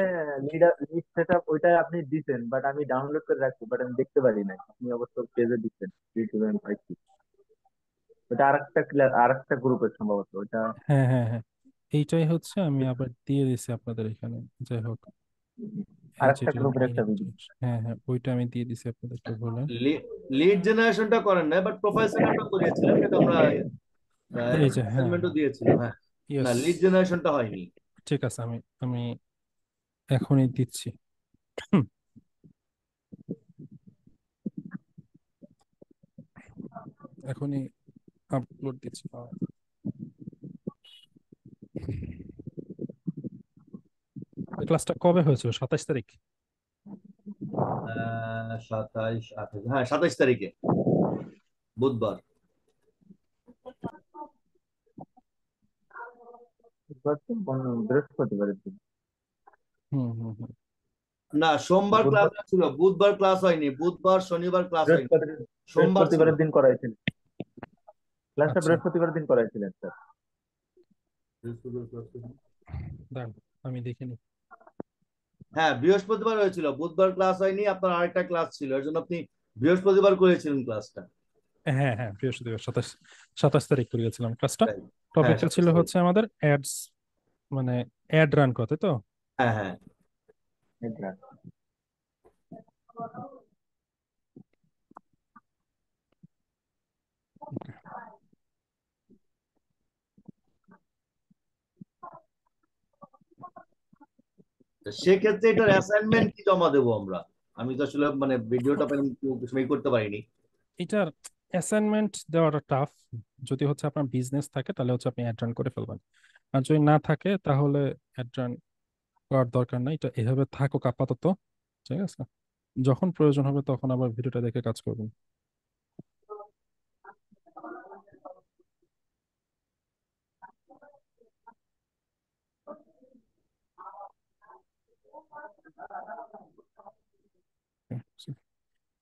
লিড সেটআপ ওইটা আপনি দিছেন, বাট আমি ডাউনলোড করে রাখছি, বাট আমি দেখতে পারি নাই। আপনি অবশ্য পেজে দিচ্ছেন, ইউটিউবে আমি পাইছি। ওটা আরেকটা গ্রুপের সম্ভবত ওটা। হ্যাঁ হ্যাঁ হ্যাঁ, এইটাই হচ্ছে আমি আবার দিয়ে দিছি আপনাদের এখানে। যাই হোক, এই আরেকটা যেটা গ্রুপের একটা ভিডিও। হ্যাঁ হ্যাঁ, ওইটা আমি দিয়ে দিছি আপনাদেরকে বলে। লিড জেনারেশনটা করেন না, বাট প্রোফাইল সেট আপটা করিয়েছিলাম, যেটা আমরা এই যে হ্যাঁ অ্যাসাইনমেন্টও হ্যাঁ, দিয়েছিলাম। হ্যাঁ, না ইয়েস, লিড জেনারেশনটা হয়নি। ঠিক আছে, আমি আমি এখনই দিচ্ছি। হুম, এখনই আপলোড দিচ্ছি। ক্লাসটা কবে হয়েছিল? 27 তারিখ? 27, 28, হ্যাঁ 27 তারিখে, বুধবার। বৃহস্পতিবারের দিন। হুম হুম হুম, না, সোমবার ক্লাস বুধবার, ছিল, বুধবার ক্লাস হয়নি, বুধবার শনিবার ক্লাস হয়নি, সোমবার ছিল। বৃহস্পতিবারের দিন করাইছিলেন ক্লাসটা, আচ্ছা, বৃহস্পতিবারের দিন করাইছিলেন স্যার। বৃহস্পতিবার class হয়নি। দাঁড়ান আমি দেখিনি। হ্যাঁ বৃহস্পতিবার হয়েছিল, বুধবার ক্লাস হয়নি, আপনার আরেকটা ক্লাস ছিল, এর জন্য আপনি বৃহস্পতিবার করেছিলেন ক্লাসটা। হ্যাঁ হ্যাঁ, বৃহস্পতিবার 27 তারিখ করে গেছিলাম ক্লাসটা। তাই? হ্যাঁ টপিকটা 27 ছিল তারিখ। হচ্ছে আমাদের অ্যাডস, মানে অ্যাড রান করতে তো। হ্যাঁ হ্যাঁ, তো সেক্ষেত্রে এটার অ্যাসাইনমেন্ট কি জমা দেবো আমরা? আমি তো আসলে মানে ভিডিওটা সময় করতে পারিনি। এটার অ্যাসাইনমেন্ট দেওয়াটা টাফ। যদি হচ্ছে আপনার বিজনেস থাকে তাহলে হচ্ছে আপনি অ্যাড রান করে ফেলবেন, আর যদি না থাকে তাহলে অ্যাড রান করার দরকার নাই। এটা এভাবে থাকুক আপাতত, ঠিক আছে? যখন প্রয়োজন হবে তখন আবার ভিডিওটা দেখে কাজ করবেন।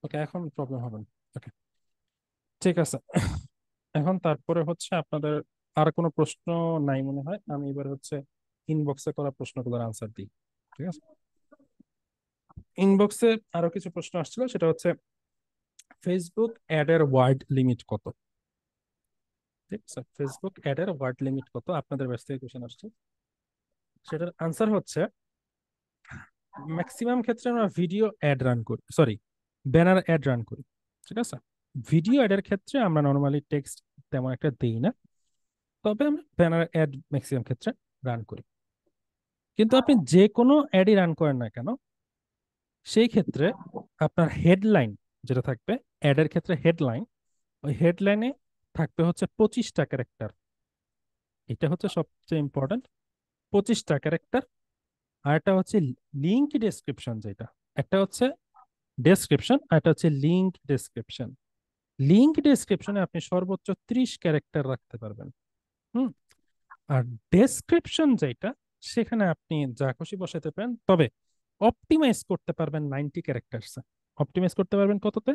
ওকে, এখন প্রবলেম হবে না। ওকে, ঠিক আছে। এখন তারপরে হচ্ছে আপনাদের আর কোনো প্রশ্ন নাই মনে হয়। আমি এবার হচ্ছে ইনবক্সে করা প্রশ্নগুলোর আনসার দিই, ঠিক আছে? ইনবক্সে আরো কিছু প্রশ্ন আসছিল, সেটা হচ্ছে ফেসবুক অ্যাড এর ওয়ার্ড লিমিট কত? ঠিক আছে, ফেসবুক অ্যাড এর ওয়ার্ড লিমিট কত আপনাদের ব্যাচ থেকে কোশ্চেন আসছে। সেটার আনসার হচ্ছে ম্যাক্সিমাম ক্ষেত্রে আমরা ভিডিও অ্যাড রান করি, সরি, ব্যানার অ্যাড রান করি, ঠিক আছে? ভিডিও অ্যাডের ক্ষেত্রে আমরা নর্মালি টেক্সট তেমন একটা দেই না, তবে আমরা ব্যানার অ্যাড ম্যাক্সিমাম ক্ষেত্রে রান করি। কিন্তু আপনি যে কোনো অ্যাডই রান করেন না কেন, সেই ক্ষেত্রে আপনার হেডলাইন যেটা থাকবে অ্যাডের ক্ষেত্রে, হেডলাইন, ওই হেডলাইনে থাকবে হচ্ছে 25টা ক্যারেক্টার। এটা হচ্ছে সবচেয়ে ইম্পর্টেন্ট, 25টা ক্যারেক্টার। আর একটা হচ্ছে লিঙ্ক ডেসক্রিপশন, যেটা একটা হচ্ছে ডেসক্রিপশন আর একটা হচ্ছে লিঙ্ক ডেসক্রিপশন। লিঙ্ক ডেসক্রিপশনে আপনি সর্বোচ্চ 30 ক্যারেক্টার রাখতে পারবেন। হুম, আর ডেসক্রিপশন যেটা, সেখানে আপনি যা খুশি বসাতে পারেন, তবে অপটিমাইজ করতে পারবেন 90 ক্যারেক্টার্স। অপটিমাইজ করতে পারবেন কততে?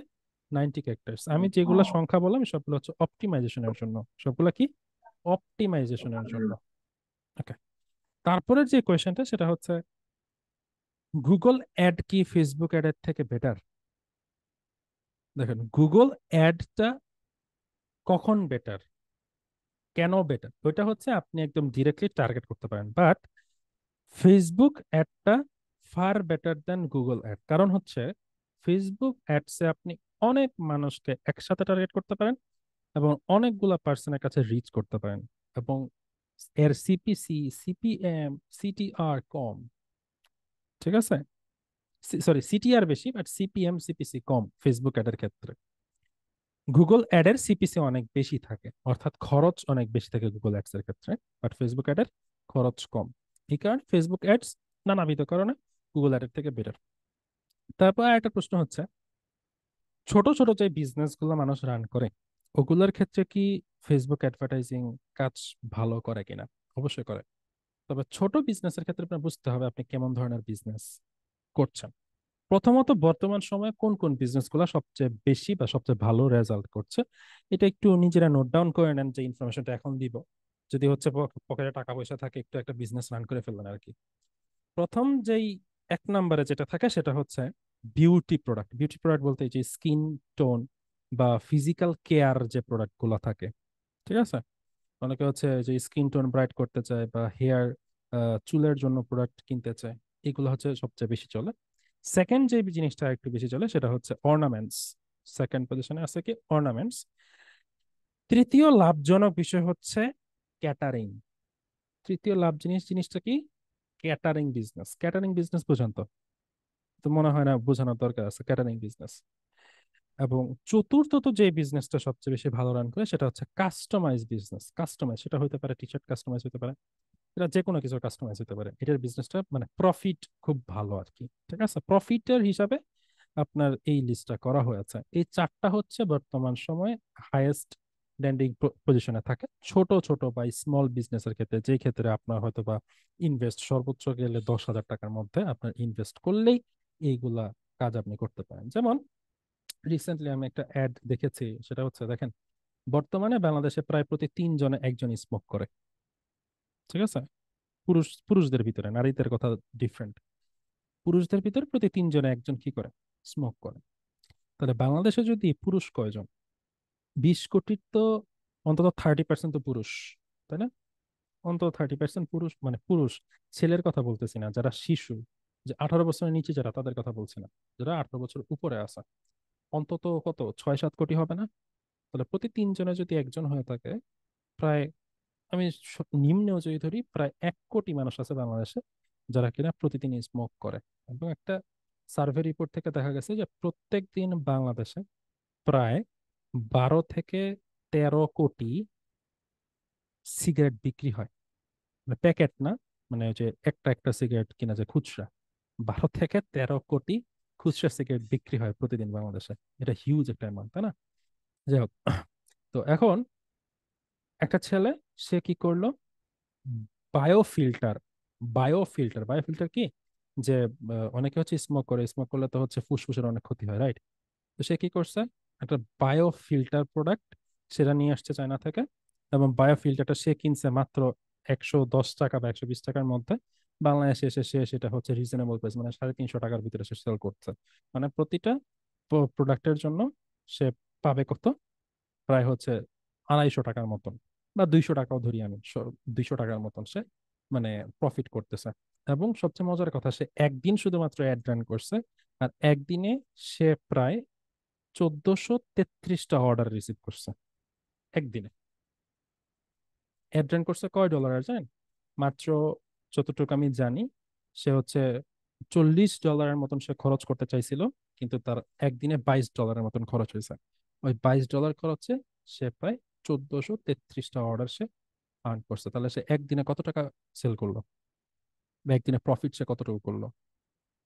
90 ক্যারেক্টার্স। আমি যেগুলো সংখ্যা বললাম সবগুলো হচ্ছে অপটিমাইজেশনের জন্য, সবগুলো কি অপটিমাইজেশনের জন্য। ওকে, তারপরের যে কোয়েশ্চেনটা সেটা হচ্ছে গুগল অ্যাড কি ফেসবুক অ্যাডের থেকে বেটার? দেখেন, গুগল অ্যাডটা কখন বেটার, কেন বেটার, ওইটা হচ্ছে আপনি একদম ডিরেক্টলি টার্গেট করতে পারেন। বাট ফেসবুক অ্যাডটা far better than Google ad. কারণ হচ্ছে ফেসবুক অ্যাডসে আপনি অনেক মানুষকে একসাথে টার্গেট করতে পারেন এবং অনেকগুলা পার্সনের কাছে রিচ করতে পারেন, এবং এর সিপিসি, সিপিএম, সিটিআর কম, ঠিক আছে? সরি, সিটিআর বেশি, বাট সিপিএম, সিপিসি কম ফেসবুক অ্যাডের ক্ষেত্রে। গুগল অ্যাডের সিপিসি অনেক বেশি থাকে, অর্থাৎ খরচ অনেক বেশি থাকে গুগল অ্যাডস এর ক্ষেত্রে, বাট ফেসবুক অ্যাডের খরচ কম। এই কারণে ফেসবুক অ্যাডস নানাবিধ কারণে গুগল অ্যাডের থেকে বেটার। তারপর একটা প্রশ্ন হচ্ছে, ছোট ছোট যে বিজনেস গুলো মানুষ রান করে, ওগুলোর ক্ষেত্রে কি ফেসবুক অ্যাডভার্টাইজিং কাজ ভালো করে কিনা? অবশ্যই করে। তবে ছোট বিজনেসের ক্ষেত্রে আপনার বুঝতে হবে আপনি কেমন ধরনের বিজনেস করছেন। প্রথমত বর্তমান সময়ে কোন কোন বিজনেস গুলো সবচেয়ে বেশি বা সবচেয়ে ভালো রেজাল্ট করছে, এটা একটু নিজেরা নোট ডাউন করে নেন, যে ইনফরমেশনটা এখন দিব। যদি হচ্ছে পকেটে টাকা পয়সা থাকে, একটু একটা বিজনেস রান করে ফেলবেন আর কি। প্রথম যেই এক নম্বরে যেটা থাকে সেটা হচ্ছে বিউটি প্রোডাক্ট। বিউটি প্রোডাক্ট বলতে এই যে স্কিন টোন বা ফিজিক্যাল কেয়ার যে প্রোডাক্ট গুলো থাকে, ঠিক আছে? অনেকে হচ্ছে যে স্কিন টোন ব্রাইট করতে চায় বা হেয়ার, চুলের জন্য প্রোডাক্ট কিনতে চায়, এগুলো হচ্ছে সবচেয়ে বেশি চলে। সেকেন্ড যে জিনিসটা একটু বেশি চলে সেটা হচ্ছে অর্নামেন্টস। সেকেন্ড পজিশনে আছে কি অর্নামেন্টস। তৃতীয় লাভজনক বিষয় হচ্ছে ক্যাটারিং। তৃতীয় লাভ জিনিসটা কি? Catering business. ক্যাটারিং বিজনেস বোঝেন তো? তো মনে হয় না বোঝানোর দরকার আছে ক্যাটারিং বিজনেস। এবং চতুর্থত যে বিজনেসটা সবচেয়ে বেশি ভালো রান করে সেটা হচ্ছে কাস্টমাইজ বিজনেস। কাস্টমাইজ সেটা হতে পারে টি শার্ট কাস্টমাইজ হতে পারে, এটা যে কোনো কিছু কাস্টমাইজ হতে পারে। এটার বিজনেসটা মানে প্রফিট খুব ভালো আর কি। ঠিক আছে, প্রফিটের হিসাবে আপনার এই লিস্টটা করা হয়েছে। এই চারটা হচ্ছে বর্তমান সময়ে হাইয়েস্ট ল্যান্ডিং পজিশনে থাকে ছোট ছোট বা স্মল বিজনেসের ক্ষেত্রে, যে ক্ষেত্রে আপনার হয়তো বা ইনভেস্ট সর্বোচ্চ গেলে 10,000 টাকার মধ্যে আপনার ইনভেস্ট করলেই এইগুলা কাজ আপনি করতে পারেন। যেমন রিসেন্টলি আমি একটা অ্যাড দেখেছি, সেটা হচ্ছে দেখেন, বর্তমানে বাংলাদেশে প্রায় প্রতি 3 জনে একজন স্মোক করে। ঠিক আছে, পুরুষদের ভিতরে, নারীদের কথা ডিফারেন্ট। পুরুষদের ভিতরে প্রতি 3 জনে একজন কি করে? স্মোক করে। তাহলে বাংলাদেশে যদি পুরুষ কয়জন? 20 কোটির তো অন্তত 30% তো পুরুষ, তাই না? অন্তত 30% পুরুষ, মানে পুরুষ, ছেলের কথা বলতেছি না, যারা শিশু, যে 18 বছরের নিচে যারা, তাদের কথা বলছি না, যারা 18 বছর উপরে আছে, অন্তত কত 6-7 কোটি হবে না? তাহলে প্রতি 3 জনে যদি একজন হয়ে থাকে, প্রায়, আমি নিম্নেও যদি ধরি, প্রায় 1 কোটি মানুষ আছে বাংলাদেশে যারা কিনা প্রতিদিন স্মোক করে। এবং একটা সার্ভে রিপোর্ট থেকে দেখা গেছে যে প্রত্যেক দিন বাংলাদেশে প্রায় 12 থেকে 13 কোটি সিগারেট বিক্রি হয়। মানে প্যাকেট না, মানে ওই যে একটা একটা সিগারেট কিনা যে খুচরা, 12 থেকে 13 কোটি খুচরা সিগারেট বিক্রি হয় প্রতিদিন বাংলাদেশে। এটা হিউজ একটা অ্যামাউন্ট, তাই না? যাই হোক, তো এখন একটা ছেলে, সে কি করলো? বায়োফিল্টার। বায়োফিল্টার কি? যে অনেকে হচ্ছে স্মোক করে, স্মোক করলে তো হচ্ছে ফুসফুসের অনেক ক্ষতি হয়, রাইট? তো সে কি করছে? একটা বায়োফিল্টার প্রোডাক্ট সেটা নিয়ে আসছে চায়না থেকে। এবং বায়োফিল্টারটা সে কিনছে মাত্র 110 টাকা বা 120 টাকার মধ্যে। বাংলাদেশে এসে সে সেটা হচ্ছে রিজনেবল প্রাইস, মানে 350 টাকার ভিতরে সে সেল করছে। মানে প্রতিটা প্রোডাক্টের জন্য সে পাবে কত? প্রায় হচ্ছে 250 টাকার মতন, বা 200 টাকাও ধরি আমি, 200 টাকার মতন সে মানে প্রফিট করতেছে। এবং সবচেয়ে মজার কথা, সে একদিন শুধুমাত্র অ্যাড রান করছে, আর একদিনে সে প্রায় 1433টা অর্ডার রিসিভ করছে একদিনে। অ্যাড রান করছে কয় ডলার জানেন? মাত্র, যতটুকু আমি জানি, সে হচ্ছে $40 মতন সে খরচ করতে চাইছিল, কিন্তু তার একদিনে $22 মতন খরচ হয়েছে। ওই $22 খরচে সে প্রায় 1433টা অর্ডার সে আর্ন করছে। তাহলে সে একদিনে কত টাকা সেল করলো, বা একদিনে প্রফিট সে কতটুকু করলো?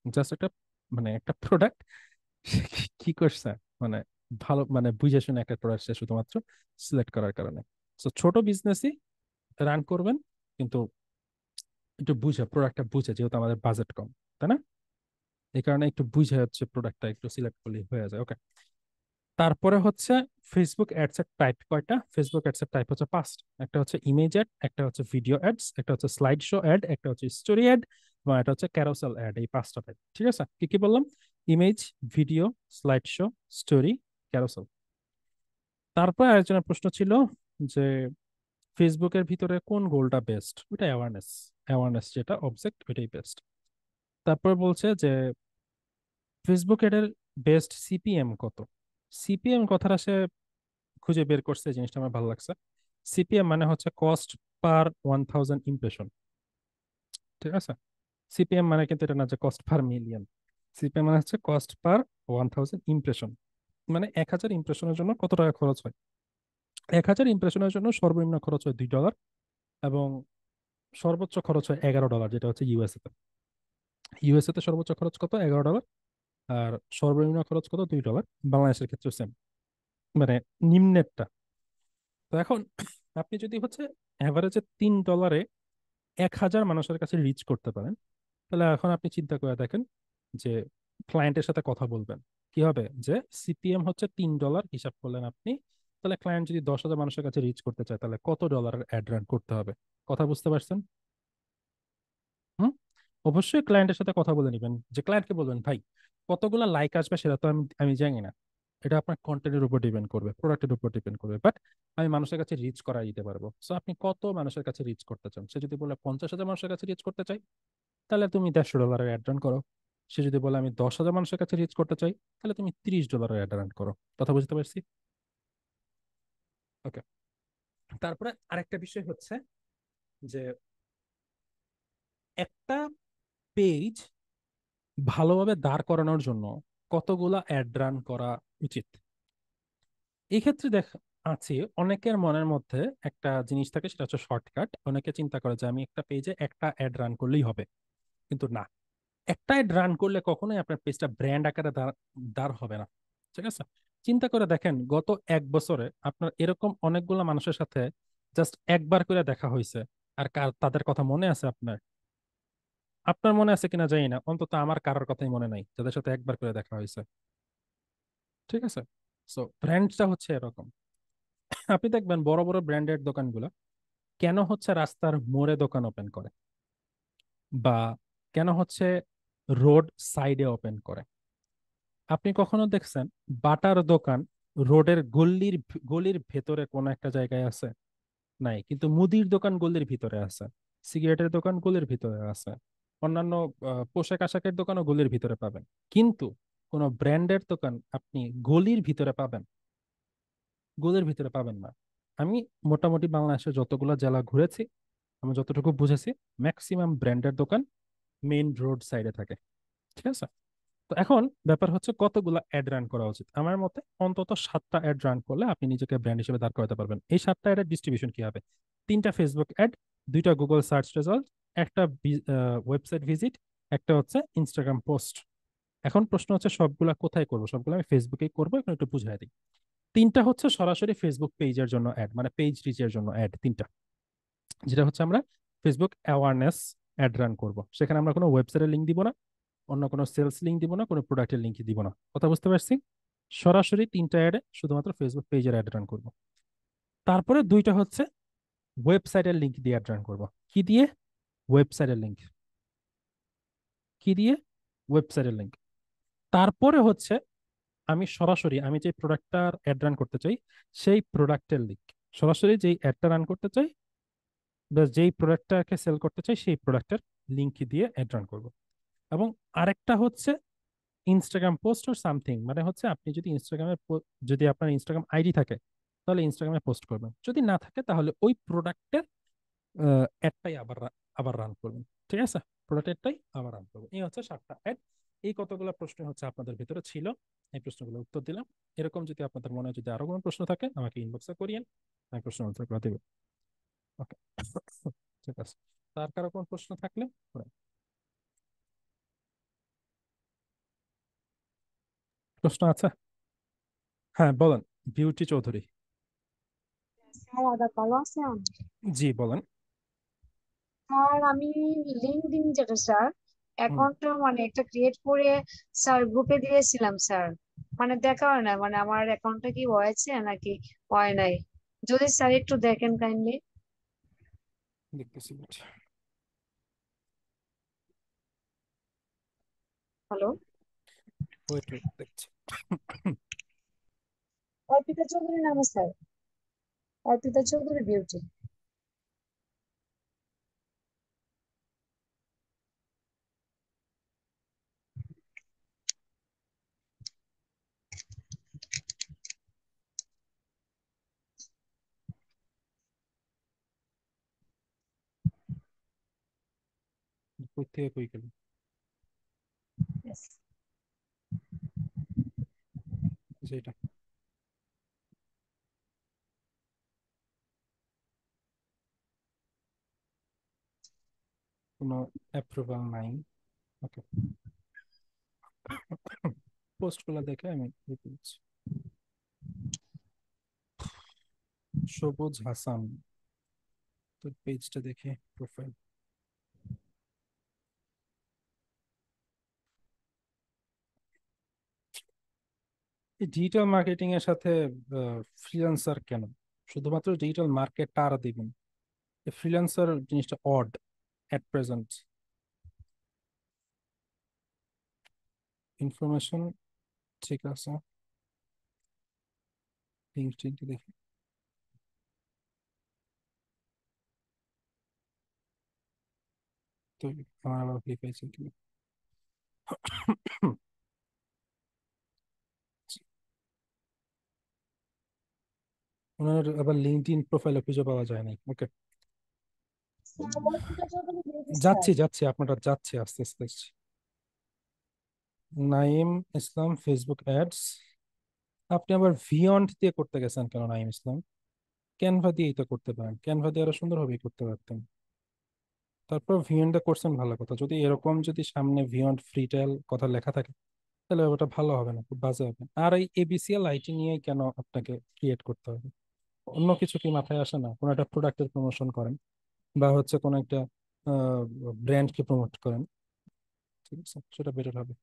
জাস্ট একটা, মানে একটা প্রোডাক্ট সে কি করছে, মানে ভালো, মানে বুঝে শুনে একটা প্রোডাক্ট সে শুধুমাত্র সিলেক্ট করার কারণে। তো ছোট বিজনেসই রান করবেন, কিন্তু একটু বুঝে, প্রোডাক্টটা বুঝে, যেহেতু আমাদের বাজেট কম, তাই না? এই কারণে একটু বুঝে হচ্ছে প্রোডাক্টটা একটু সিলেক্ট করলে হয়ে যায়। ওকে, তারপরে হচ্ছে ফেসবুক অ্যাডস এর টাইপ কয়টা? ফেসবুক অ্যাডস এর টাইপ হচ্ছে 5টা। একটা হচ্ছে ইমেজ অ্যাড, একটা হচ্ছে ভিডিও অ্যাডস, একটা হচ্ছে স্লাইড শো অ্যাড, একটা হচ্ছে স্টোরি অ্যাড, এবং একটা হচ্ছে ক্যারোসেল অ্যাড। এই 5টা টাইপ, ঠিক আছে? কি কি বললাম? Image, video, slide show, story, carousel. তারপর আরেকজনের প্রশ্ন ছিল যে ফেসবুকের ভিতরে কোন গোলটা বেস্ট? ওইটা অ্যাওয়ারনেস। অ্যাওয়ারনেস যেটা অবজেক্ট, ওইটাই বেস্ট। তারপর বলছে যে ফেসবুক এর বেস্ট সিপিএম কত? সিপিএম কথাটা সে খুঁজে বের করছে, জিনিসটা আমার ভালো লাগছে। সিপিএম মানে হচ্ছে কস্ট পার 1000 ইমপ্রেশন। ঠিক আছে, সিপিএম মানে কিন্তু এটা না যে কস্ট পার মিলিয়ন। সিপিএম মানে হচ্ছে কস্ট পার 1000 ইমপ্রেশন। মানে 1000 ইমপ্রেশনের জন্য কত টাকা খরচ হয়? 1000 ইমপ্রেশনের জন্য সর্বনিম্ন খরচ হয় $2, এবং সর্বোচ্চ খরচ হয় $11, যেটা হচ্ছে ইউএসএ তে। ইউএসএ তে সর্বোচ্চ খরচ কত? $11। আর সর্বনিম্ন খরচ কত? $2। বাংলাদেশের ক্ষেত্রে সেম, মানে নিম্নেরটা। তো এখন আপনি যদি হচ্ছে অ্যাভারেজে $3 1000 মানুষের কাছে রিচ করতে পারেন, তাহলে এখন আপনি চিন্তা করে দেখেন যে ক্লায়েন্টের সাথে কথা বলবেন কি হবে, যে সিপিএম হচ্ছে $3 হিসাব করলেন আপনি, তাহলে ক্লায়েন্ট যদি 10,000 মানুষের কাছে রিচ করতে চায় তাহলে কত ডলারের অ্যাড রান করতে হবে? কথা বুঝতে পারছেন? হুম। অবশ্যই ক্লায়েন্টের সাথে কথা বলে নেবেন, যে ক্লায়েন্টকে বলবেন ভাই কতগুলো লাইক আসবে সেটা তো আমি আমি জানি না, এটা আপনার কন্টেন্টের উপর ডিপেন্ড করবে, প্রোডাক্টের উপর ডিপেন্ড করবে, বাট আমি মানুষের কাছে রিচ করাই দিতে পারবো। সো আপনি কত মানুষের কাছে রিচ করতে চান? সে যদি বলে 50,000 মানুষের কাছে রিচ করতে চাই, তাহলে তুমি $150 অ্যাড রান করো। সে যদি বলে আমি 10,000 মানুষের কাছে রিচ করতে চাই, তাহলে তুমি $30 অ্যাড রান করো। কথা বুঝতে পারছি? ওকে। তারপরে আরেকটা বিষয় হচ্ছে যে একটা পেজ ভালোভাবে দাঁড় করানোর জন্য কতগুলা অ্যাড রান করা উচিত? এই ক্ষেত্রে আছে অনেকের মনের মধ্যে একটা জিনিস থাকে, সেটা হচ্ছে শর্টকাট। অনেকে চিন্তা করে যে আমি একটা পেজে একটা অ্যাড রান করলেই হবে, কিন্তু না, একটা অ্যাড রান করলে কখনোই আপনার পেজটা ব্র্যান্ড আকারে দাঁড় দাঁড় হবে না। ঠিক আছে? চিন্তা করে দেখেন, গত 1 বছরে আপনার এরকম অনেকগুলো মানুষের সাথে জাস্ট একবার করে দেখা হয়েছে, আর তাদের কথা মনে আছে আপনার? আপনার মনে আছে কিনা জানি না, অন্তত আমার কারোর কথাই মনে নাই যাদের সাথে একবার করে দেখা হয়েছে। ঠিক আছে? সো ব্র্যান্ডটা হচ্ছে এরকম। আপনি দেখবেন বড় বড় ব্র্যান্ডেড দোকানগুলো কেন হচ্ছে রাস্তার মোড়ে দোকান ওপেন করে, বা কেন হচ্ছে রোড সাইডে ওপেন করে? আপনি কখনো দেখছেন বাটার দোকান রোডের গলির ভেতরে কোনো একটা জায়গায় আছে? নাই। কিন্তু মুদির দোকান গলির ভিতরে আছে, সিগারেটের দোকান গলির ভিতরে আছে, অন্যান্য পোশাক আশাকের দোকানও গলির ভিতরে পাবেন। কিন্তু কোনো ব্র্যান্ডের দোকান আপনি গলির ভিতরে পাবেন? গলির ভিতরে পাবেন না। আমি মোটামুটি বাংলাদেশের যতগুলো জেলা ঘুরেছি, আমি যতটুকু বুঝেছি, ম্যাক্সিমাম ব্র্যান্ডের দোকান মেইন রোড সাইডে থাকে। ঠিক আছে? তো এখন ব্যাপার হচ্ছে কতগুলো অ্যাড রান করা উচিত। আমার মতে অন্তত 7টা অ্যাড রান করলে আপনি নিজেকে ব্র্যান্ড হিসেবে দাঁড় করাতে পারবেন। এই 7টা অ্যাডের ডিস্ট্রিবিউশন কি হবে? 3টা ফেসবুক অ্যাড, 2টা গুগল সার্চ রেজাল্ট, একটা ওয়েবসাইট ভিজিট, একটা হচ্ছে ইনস্টাগ্রাম পোস্ট। এখন প্রশ্ন হচ্ছে সবগুলা কোথায় করবো? সবগুলো আমি ফেসবুকেই করবো, এখন একটু বুঝাই দিই। 3টা হচ্ছে সরাসরি ফেসবুক পেজের জন্য অ্যাড, মানে পেজ রিচের জন্য অ্যাড 3টা, যেটা হচ্ছে আমরা ফেসবুক অ্যাওয়ারনেস অ্যাড রান করব। সেখানে আমরা কোনো ওয়েবসাইটের লিঙ্ক দিব না, অন্য কোনো সেলস লিঙ্ক দিব না, কোনো প্রোডাক্টের লিঙ্ক দিব না। কথা বুঝতে পারছি? সরাসরি 3টা অ্যাডে শুধুমাত্র ফেসবুক পেজের অ্যাড রান করব। তারপরে 2টা হচ্ছে ওয়েবসাইটের লিঙ্ক দিয়ে অ্যাড রান করব। কি দিয়ে? ওয়েবসাইটের লিঙ্ক। কি দিয়ে? ওয়েবসাইটের লিঙ্ক। তারপরে হচ্ছে আমি সরাসরি আমি যে প্রোডাক্টটার অ্যাড রান করতে চাই সেই প্রোডাক্টের লিঙ্ক, সরাসরি যেই অ্যাডটা রান করতে চাই বা যেই প্রোডাক্টটাকে সেল করতে চাই সেই প্রোডাক্টের লিঙ্ক দিয়ে অ্যাড রান করব। এবং আরেকটা হচ্ছে ইনস্টাগ্রাম পোস্ট অর সামথিং, মানে হচ্ছে আপনি যদি যদি আপনার ইনস্টাগ্রাম আইডি থাকে তাহলে ইনস্টাগ্রামে পোস্ট করবেন, যদি না থাকে তাহলে ওই প্রোডাক্টের অ্যাডটাই আবার রান করবেন। ঠিক আছে? প্রোডাক্ট অ্যাডটাই আবার রান করবেন। এই হচ্ছে 7টা অ্যাড। এই কতগুলো প্রশ্ন হচ্ছে আপনাদের ভিতরে ছিল, এই প্রশ্নগুলো উত্তর দিলাম। এরকম যদি আপনাদের মনে হয় যদি আরো কোনো প্রশ্ন থাকে আমাকে ইনবক্সে করিয়েন, আমি প্রশ্ন আনসার করে দেবো। ওকে। ঠিক আছে। তার কারো কোনো প্রশ্ন থাকলে করেন। প্রশ্ন আছে? হ্যাঁ বলেন। বিউটি চৌধুরী। স্যার আদাব, ভালো আছেন? জি বলেন। স্যার আমি লিঙ্কডইন যেটা স্যার হুম। অ্যাকাউন্টটা মানে একটা ক্রিয়েট করে স্যার গ্রুপে দিয়েছিলাম স্যার, মানে দেখা হয় না, মানে আমার অ্যাকাউন্টটা কি হয়েছে নাকি হয় নাই, যদি স্যার একটু দেখেন কাইন্ডলি। দেখতেছি wait। হ্যালো, ওয়েট ওয়েট দেখছি। অর্পিতা চৌধুরী নামে স্যার, অর্পিতা চৌধুরী বিউটি। কই থেকে কই গেল? যেটা কোনো অ্যাপ্রুভাল নাই। ওকে। পোস্টগুলো দেখে আমি বলছি। সবুজ হাসান, তোর পেজটা দেখে প্রোফাইল। এই ডিজিটাল মার্কেটিং এর সাথে ফ্রিল্যান্সার কেন? শুধুমাত্র ডিজিটাল মার্কেটার দিবেন, এই ফ্রিল্যান্সার জিনিসটা অড এট প্রেজেন্ট। ইনফরমেশন ঠিক আছে, লিঙ্কডইন দেখি। তো আমার আবার ক্লিক হয়েছে কি? ওনার আবার লিঙ্কডইন প্রোফাইলে খুঁজে পাওয়া যায় নাই। ওকে, যাচ্ছি যাচ্ছি আপনারা, যাচ্ছি আস্তে আস্তে আসছি। নাইম ইসলাম ফেসবুক অ্যাডস। আপনি আবার ভিয়ন্ড দিয়ে করতে গেছেন কেন নাইম ইসলাম? ক্যানভা দিয়েই তো করতে পারেন, ক্যানভা দিয়ে আরো সুন্দরভাবেই করতে পারতেন। তারপর ভিয়ন্ড দিয়ে করছেন, ভালো কথা। যদি এরকম যদি সামনে ভিয়ন্ড ফ্রি ট্রায়াল কথা লেখা থাকে তাহলে ওটা ভালো হবে না, খুব বাজে হবে। আর এই এবিসিএল আইটি নিয়ে কেন আপনাকে ক্রিয়েট করতে হবে? অন্য কিছু কি মাথায় আসে না? কোনো একটা প্রোডাক্টের প্রমোশন করেন, বা হচ্ছে কোনো একটা ব্র্যান্ডকে প্রমোট করেন, ঠিক আছে, সেটা বেটার হবে।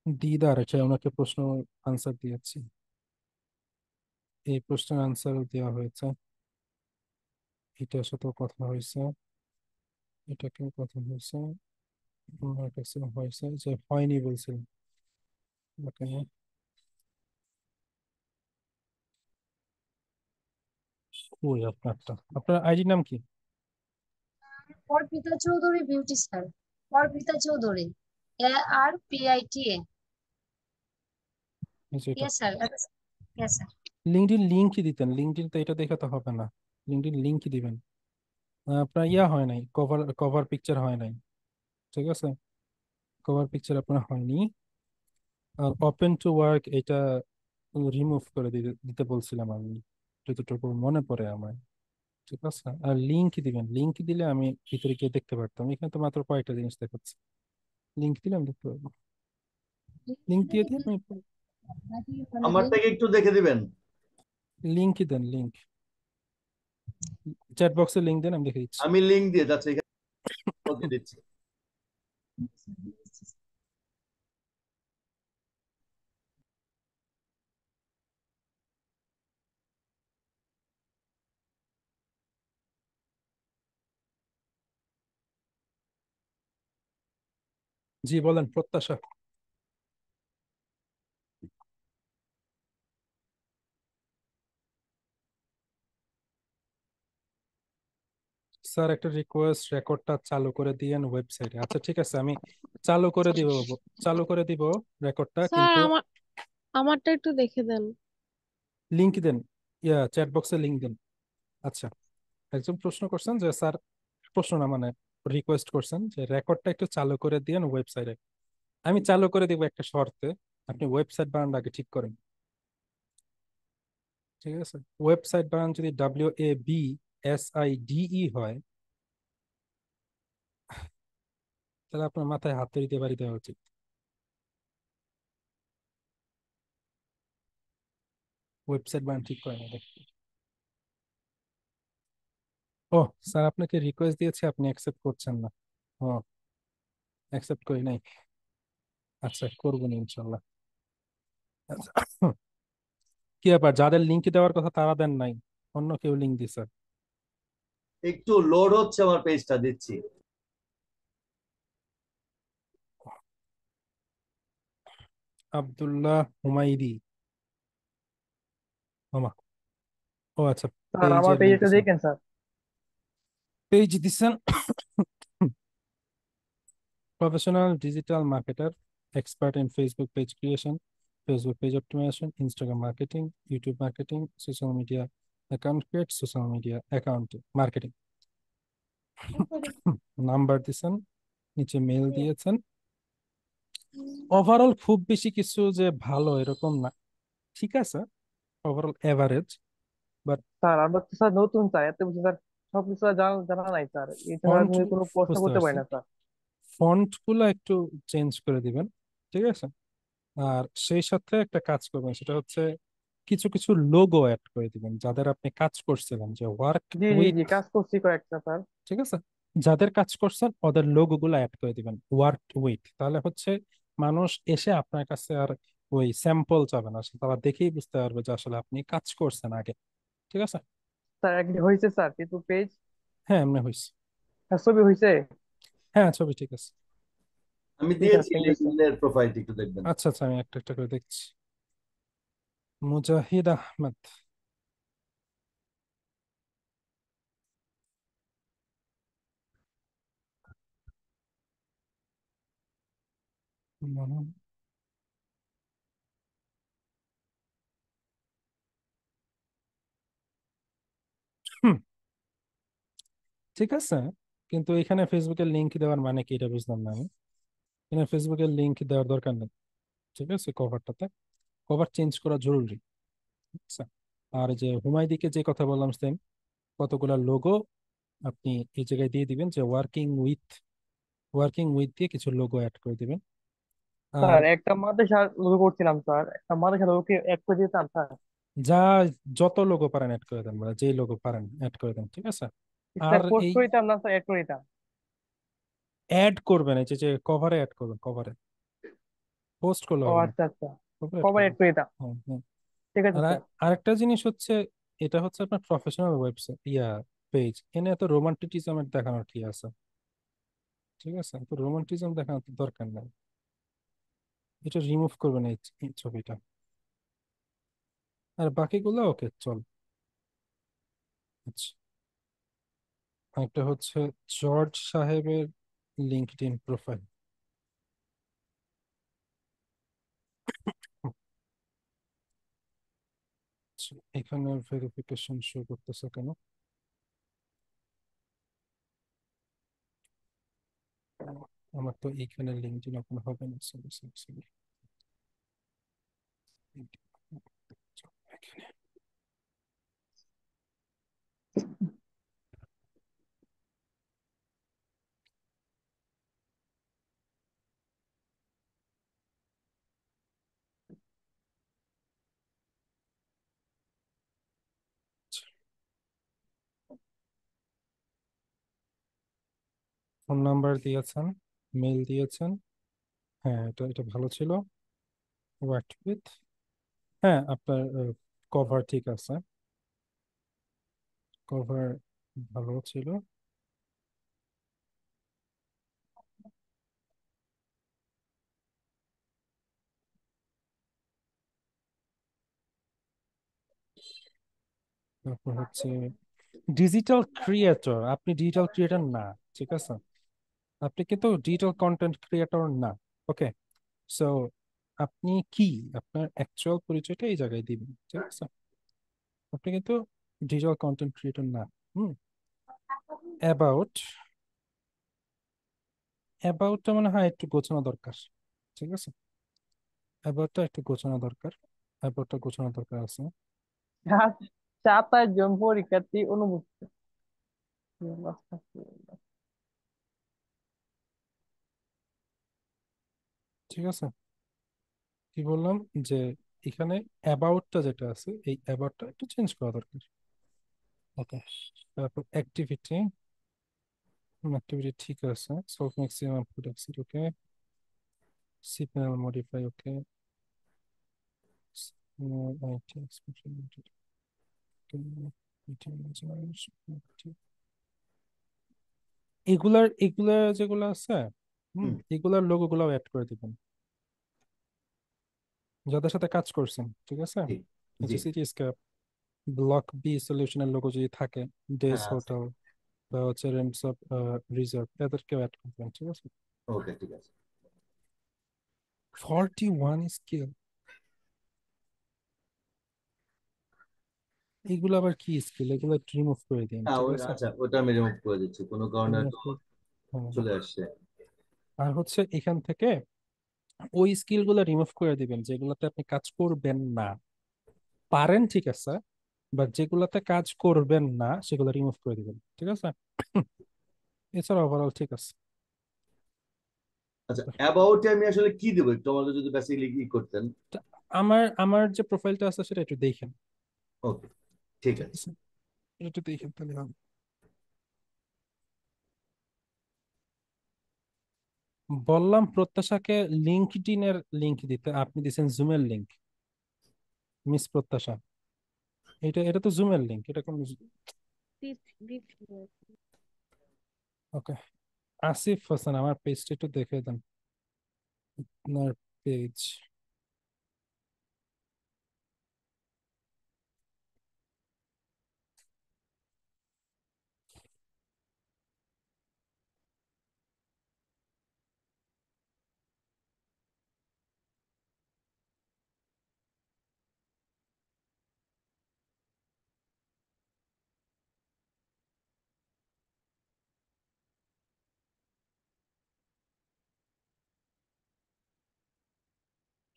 দিদার, এটা ওনাকে প্রশ্ন আনসার দিয়েছি, এই প্রশ্নের আনসার দেওয়া হয়েছে, এটার সাথেও কথা হয়েছে, এটাকেও কথা হয়েছে, ওনার কাছে হয়েছে যে হয়নি বলছিলেন। ওকে, ওই আপনারটা, আপনার আইডি নাম কি? Arpita Chowdhury beauty sir. Arpita Chowdhury, ARPITA। এই যে এটা। Yes sir, yes sir. LinkedIn লিঙ্কই দিতেন, লিঙ্কডইন তো এটা দেখে তো হবে না, লিঙ্কডইন লিঙ্কই দিবেন। আপনার ইয়া হয় নাই, কভার কভার পিকচার হয় নাই, ঠিক আছে, কভার পিকচার আপনার হয়নি। আর ওপেন টু ওয়ার্ক এটা রিমুভ করে দিতে দিতে বলছিলাম আমি, যতটুকু মনে পড়ে আমার, ঠিক আছে। আর লিঙ্ক দিবেন, লিঙ্ক দিলে আমি ভিতরে গিয়ে দেখতে পারতাম, এখানে তো মাত্র কয়েকটা জিনিস দেখাচ্ছে, লিঙ্ক দিলে আমি দেখতে পারবো। লিঙ্ক দিয়ে দিয়ে আমি, আমার থেকে একটু দেখে দিবেন। লিঙ্কই দেন, লিঙ্ক চ্যাট বক্সে লিঙ্ক দেন, আমি দেখে দিচ্ছি। আমি লিংক দিয়ে যাচ্ছি এখানে, ওকে দিচ্ছি। জি বলেন, প্রত্যাশা। স্যার একটা রিকোয়েস্ট, রেকর্ডটা চালু করে দিয়েন ওয়েবসাইটে। আচ্ছা ঠিক আছে, আমি চালু করে দিব, চালু করে দিব রেকর্ডটা, স্যার কিন্তু আমারটা একটু দেখে দেন। লিঙ্ক দেন, ইয়া চ্যাট বক্সে লিঙ্ক দেন। আচ্ছা, একজন প্রশ্ন করছেন যে স্যার, প্রশ্ন না মানে রিকোয়েস্ট করছেন যে রেকর্ডটা একটু চালু করে দিয়েন ওয়েবসাইটে। আমি চালু করে দিব একটা শর্তে, আপনি ওয়েবসাইট বানানটা আগে ঠিক করেন, ঠিক আছে। ওয়েবসাইট বানান যদি WABSIDE হয়, তাহলে আপনার মাথায় হাতুড়ি দিয়ে বাড়ি দেওয়া উচিত। ওয়েবসাইট বানান ঠিক করেন আগে। ও স্যার, আপনাকে রিকোয়েস্ট দিয়েছি, আপনি অ্যাকসেপ্ট করছেন না। ও, অ্যাকসেপ্ট করি নাই। আচ্ছা, করবো না ইনশাল্লাহ। আচ্ছা, কি ব্যাপার, যাদের লিঙ্ক দেওয়ার কথা তারা দেন নাই, অন্য কেউ লিঙ্ক দিছে? একটু লোড হচ্ছে, আমার পেজটা দিচ্ছি। আব্দুল্লাহ হুমাইদি, মামা। ও আচ্ছা, স্যার আমার পেজের লিঙ্ক পেজটা দিছেন, দেখেন স্যার। পেজ দিছেন। Professional digital marketer, expert in Facebook page creation, Facebook page optimization, Instagram marketing, YouTube marketing, social media account create, social media account marketing. Number দিছেন, নিচে মেল দিয়েছেন। ওভারঅল খুব বেশি কিছু যে ভালো এরকম না, ঠিক আছে, ওভারঅল এভারেজ। বাট স্যার আমরা তো স্যার নতুন স্যার, এত কিছু স্যার সবকিছু স্যার জানা জানা নাই স্যার, এটা স্যার ফন্ট, আমি কোনো প্রশ্ন বুঝতে করতে পারছি, পারি না স্যার। ফন্ট গুলো একটু চেঞ্জ করে দিবেন, ঠিক আছে। আর সেই সাথে একটা কাজ করবেন, সেটা হচ্ছে কিছু কিছু লোগো অ্যাড করে দিবেন যাদের আপনি কাজ করছিলেন, যে ওয়ার্ক জি জি উইথ, জি, কাজ করছি কয়েকটা স্যার। ঠিক আছে, যাদের কাজ করছেন ওদের লোগো গুলো অ্যাড করে দিবেন ওয়ার্ক উইথ, তাহলে হচ্ছে মানুষ এসে আপনার কাছে আর ওই স্যাম্পল চাবে না, সে তারা দেখেই বুঝতে পারবে যে আসলে আপনি কাজ করছেন আগে। ঠিক আছে? স্যার একদিন হয়েছে স্যার, কিন্তু পেজ হ্যাঁ এমনি হয়েছে। ছবি হয়েছে। হ্যাঁ ছবি ঠিক আছে। আমি ঠিক আছে, দিয়েছি থ্যাংক ইউ স্যার। লিঙ্কডইনের প্রোফাইলটি একটু দেখবেন। আচ্ছা আচ্ছা, আমি একটা একটা করে দেখছি। মুজাহিদ আহমেদ। হুম, ঠিক আছে, কিন্তু এখানে ফেসবুকের লিংক দেওয়ার মানে কি এটা বুঝলাম না আমি। এখানে ফেসবুকের লিংক দেওয়ার দরকার নেই। ঠিক আছে, কভারটাতে কভার চেঞ্জ করা জরুরি। আচ্ছা, আর যে হুমায়দিকে যে কথা বললাম সেম, কতগুলা লোগো আপনি এই জায়গায় দিয়ে দিবেন, যে ওয়ার্কিং উইথ দিয়ে কিছু লোগো অ্যাড করে দিবেন। আর স্যার একটা মাদ্রাসা লোগো করছিলাম স্যার, একটা মাদ্রাসা লোগোকে এক করে দিতাম স্যার। যা যত লোগো পারেন অ্যাড করে দেন, বা যে লোগো পারেন অ্যাড করে দেন, ঠিক আছে? স্যার আর পোস্ট এই করে দিতাম না স্যার, এক করে দিতাম। অ্যাড করবেন, এই যে যে কভারে অ্যাড করবেন, কভারে পোস্ট করলে ও হবে না, আচ্ছা আচ্ছা, কভারে অ্যাড কভার করবেন। এক করে দিতাম। হ্যাঁ হ্যাঁ। ঠিক আছে আর স্যার। আরেকটা জিনিস হচ্ছে, এটা হচ্ছে আপনার প্রফেশনাল ওয়েবসাইট, পেজ, এনে এত রোমান্টিটিজমের দেখানোর কি আছে? ঠিক আছে, তো রোমান্টিজম দেখানোর তো দরকার নাই, এটা রিমুভ করবেন এই ছবিটা। আর বাকিগুলো ওকে চল। আচ্ছা, একটা হচ্ছে জর্জ সাহেবের লিঙ্কডইন প্রোফাইল। এখানে ভেরিফিকেশন শো করতেছে কেন? আমার তো এইখানে লিঙ্কডইন ওপেন হবে না, সরি সরি সরি। এখানে ফোন নাম্বার দিয়েছেন, মেল দিয়েছেন। হ্যাঁ, এটা এটা ভালো ছিল। ওয়ার্ক উইথ, হ্যাঁ আপনার কভার ঠিক আছে, কভার ভালো ছিল। তারপর হচ্ছে ডিজিটাল ক্রিয়েটর, আপনি ডিজিটাল ক্রিয়েটর না। ঠিক আছে, আপনি কিন্তু ডিজিটাল কন্টেন্ট ক্রিয়েটর না। ওকে, সো আপনি কি, আপনার অ্যাকচুয়াল পরিচয়টা এই জায়গায় দিবেন। ঠিক আছে, আপনি কিন্তু ডিজিটাল কন্টেন্ট ক্রিয়েটর না। হুম। অ্যাবাউট, অ্যাবাউটটা মনে হয় একটু গোছানো দরকার। ঠিক আছে, অ্যাবাউটটা একটু গোছানো দরকার, অ্যাবাউটটা গোছানো দরকার আছে। 27 জন পরীক্ষার্থী অনুমোদিত। ঠিক আছে, কি বললাম যে এখানে অ্যাবাউটটা যেটা আছে, এই অ্যাবাউটটা একটু চেঞ্জ করা দরকার। ওকে, তারপর অ্যাক্টিভিটি, অ্যাক্টিভিটি ঠিক আছে, solve maximum products okay, signal modify okay, IT expression এগুলার যেগুলো আছে, হুম, এগুলার লোগো গুলাও অ্যাড করে দিবেন যাদের সাথে কাজ করছেন। ঠিক আছে, জি এই জি। যে সিটি স্ক্যাপ, ব্লক বি সলিউশনের লোগো যদি থাকে, ডেস হ্যাঁ আছে। হোটেল বা হচ্ছে রেন্টস অফ রিজার্ভ, এদেরকেও অ্যাড করবেন। ঠিক আছে, ওকে ঠিক আছে। 41 স্কেল, এগুলো আবার কি স্কেল? এগুলো রিমুভ করে দিন। হ্যাঁ ঠিক ওই আছে, আচ্ছা, ওটা আমি রিমুভ করে দিচ্ছি, কোনো কারণে remove তো করে- হ্যাঁ। চলে আসছে। আর হচ্ছে এখান থেকে ওই স্কিল গুলো রিমুভ করে দিবেন যেগুলোতে আপনি কাজ করবেন না, পারেন ঠিক আছে, বাট যেগুলোতে কাজ করবেন না সেগুলো রিমুভ করে দিবেন। ঠিক আছে, এছাড়া ওভারঅল ঠিক আছে। আচ্ছা, অ্যাবাউটে আমি আসলে কি দেবো একটু আমাকে যদি বেসিক্যালি কি করতেন। তা আমার আমার যে প্রোফাইলটা আছে সেটা একটু দেখেন। ওকে ঠিক ঠিক আছে। আছে, এটা একটু দেখেন তাহলে হবে। বললাম প্রত্যাশাকে লিঙ্কডইন এর লিংক দিতে, আপনি দিছেন জুমের লিংক। মিস প্রত্যাশা, এটা এটা তো জুমের লিংক, এটা কোন? ওকে, আসিফ হাসান, আমার পেজটা একটু দেখে দেন, আপনার পেজ।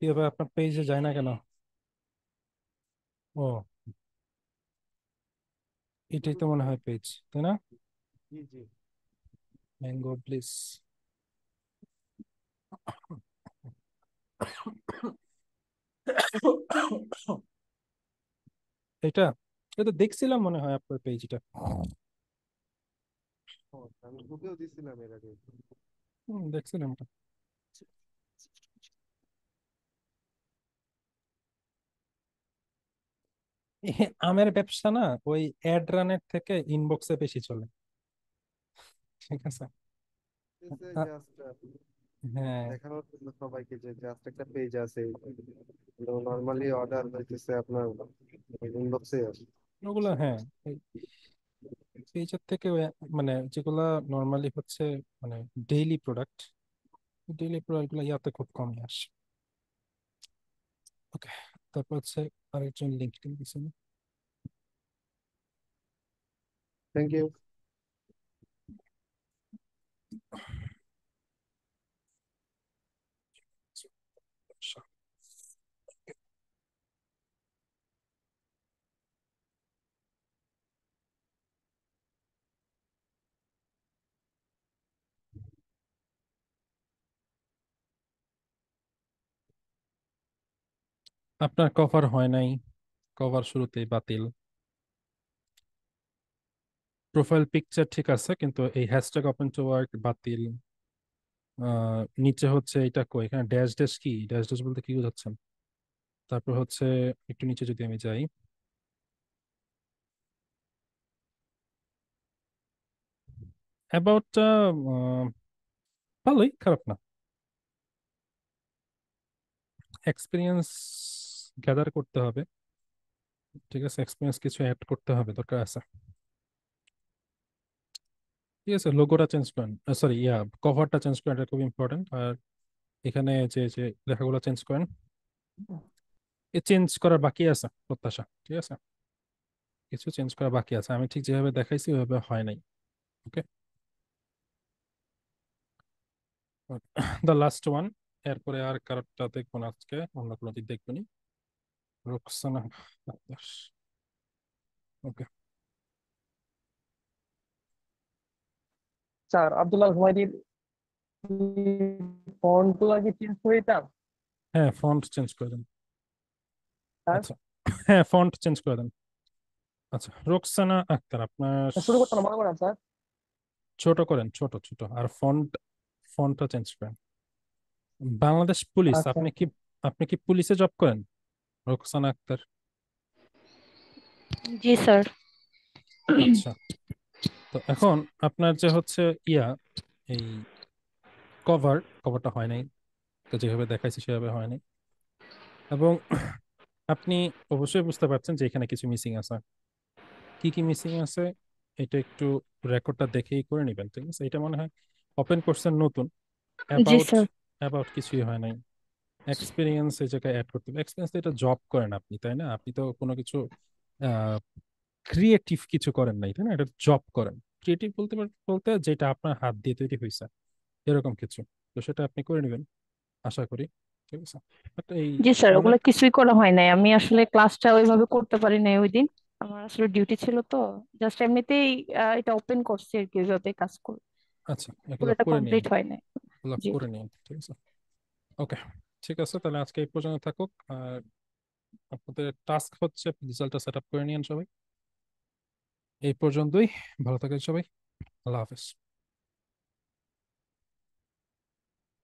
কি হবে, আপনার পেজে যায় না কেন? ও, এটাই তো মনে হয় পেজ, তাই না? জি জি। Mango please. এটা এটা দেখছিলাম মনে হয় আপনার পেজটা। আমি গ্রুপেও দিছিলাম এর আগে। দেখছিলাম এটা। আমের ব্যবসা না ওই অ্যাড রানের থেকে ইনবক্সে বেশি চলে, ঠিক আছে? জাস্ট হ্যাঁ, দেখানোর জন্য সবাইকে যে জাস্ট একটা পেজ আছে, নর্মালি অর্ডার হইতেছে আপনার ইনবক্সে আসে। ওগুলো হ্যাঁ, পেজের থেকে মানে যেগুলা নর্মালি হচ্ছে মানে ডেইলি প্রোডাক্ট, ডেইলি প্রোডাক্ট গুলো ইয়াতে খুব কমই আসে। ওকে, তারপর হচ্ছে আরেকজন লিঙ্কডইন দিছেন। Thank you. আপনার কভার হয় নাই, কভার শুরুতেই বাতিল। প্রোফাইল পিকচার ঠিক আছে, কিন্তু এই হ্যাশট্যাগ ওপেন টু ওয়ার্ক বাতিল। নিচে হচ্ছে এটা কই, এখানে ড্যাশ ড্যাশ কি, ড্যাশ ড্যাশ বলতে কি বোঝাচ্ছেন? তারপর হচ্ছে একটু নিচে যদি আমি যাই, অ্যাবাউটটা ভালোই, খারাপ না। এক্সপিরিয়েন্স গ্যাদার করতে হবে, ঠিক আছে, এক্সপিরিয়েন্স কিছু অ্যাড করতে হবে, দরকার আছে। ঠিক আছে, লোগোটা চেঞ্জ করেন, সরি কভারটা চেঞ্জ করেন, এটা খুব ইম্পর্টেন্ট। আর এখানে যে যে লেখাগুলো চেঞ্জ করেন, এ চেঞ্জ করার বাকি আছে প্রত্যাশা, ঠিক আছে, কিছু চেঞ্জ করা বাকি আছে, আমি ঠিক যেভাবে দেখাইছি ওইভাবে হয় নাই। ওকে, দ্য লাস্ট ওয়ান। এরপরে আর কারোরটা দেখবো না আজকে, অন্য কোনো দিক দেখবো নি। রোকসানা আক্তার। ওকে, স্যার আব্দুল্লাহ হুমায়ুনির ফন্ট গুলা কি চেঞ্জ করে দিতাম হ্যাঁ ফন্ট চেঞ্জ করে দেন। স্যার? আচ্ছা, হ্যাঁ ফন্ট চেঞ্জ করে দেন। আচ্ছা, রোকসানা আক্তার, আপনার শুরু করতে না মনে করেন স্যার? ছোট করেন, ছোট ছোট, আর ফন্টটা চেঞ্জ করেন। বাংলাদেশ পুলিশ, আচ্ছা আপনি কি পুলিশে জব করেন, রোকসানা আক্তার? জি স্যার। আচ্ছা, তো এখন আপনার যে হচ্ছে ইয়া এই কভারটা হয় নাই, তো যেভাবে দেখাইছি সেভাবে হয় নাই। এবং আপনি অবশ্যই বুঝতে পারছেন যে এখানে কিছু মিসিং আছে। কি কি মিসিং আছে এটা একটু রেকর্ডটা দেখেই করে নেবেন, ঠিক আছে? এটা মনে হয় ওপেন করছেন নতুন, জি অ্যাবাউট স্যার। অ্যাবাউট কিছুই হয় নাই। এক্সপিরিয়েন্স এই জায়গায় অ্যাড করতে হবে, এক্সপিরিয়েন্স এটা জব করেন আপনি, তাই না? আপনি তো কোনো কিছু ক্রিয়েটিভ কিছু করেন নাই, তাই না? এটা জব করেন। ক্রিয়েটিভ বলতে বলতে যেটা আপনার হাত দিয়ে তৈরি হয়েছে এরকম কিছু, তো সেটা আপনি করে নেবেন আশা করি, ঠিক আছে? But এই জি স্যার, মনে, ওগুলো কিছুই করা হয় নাই, আমি আসলে ক্লাসটা ওইভাবে করতে পারি নাই ওই দিন, আমার আসলে ডিউটি ছিল তো। জাস্ট এমনিতেই এটা ওপেন করছি আর কি, ওইভাবে কাজ করে আচ্ছা এগুলো পুরোটা করে নিন, কমপ্লিট হয় নাই। এগুলো জি। করে নিন, ঠিক আছে? ওকে, ঠিক আছে, তাহলে আজকে এই পর্যন্ত থাকুক। আর আপনাদের টাস্ক হচ্ছে রেজাল্টটা সেট আপ করে নিন সবাই। এই পর্যন্তই, ভালো থাকেন সবাই, আল্লাহ হাফেজ।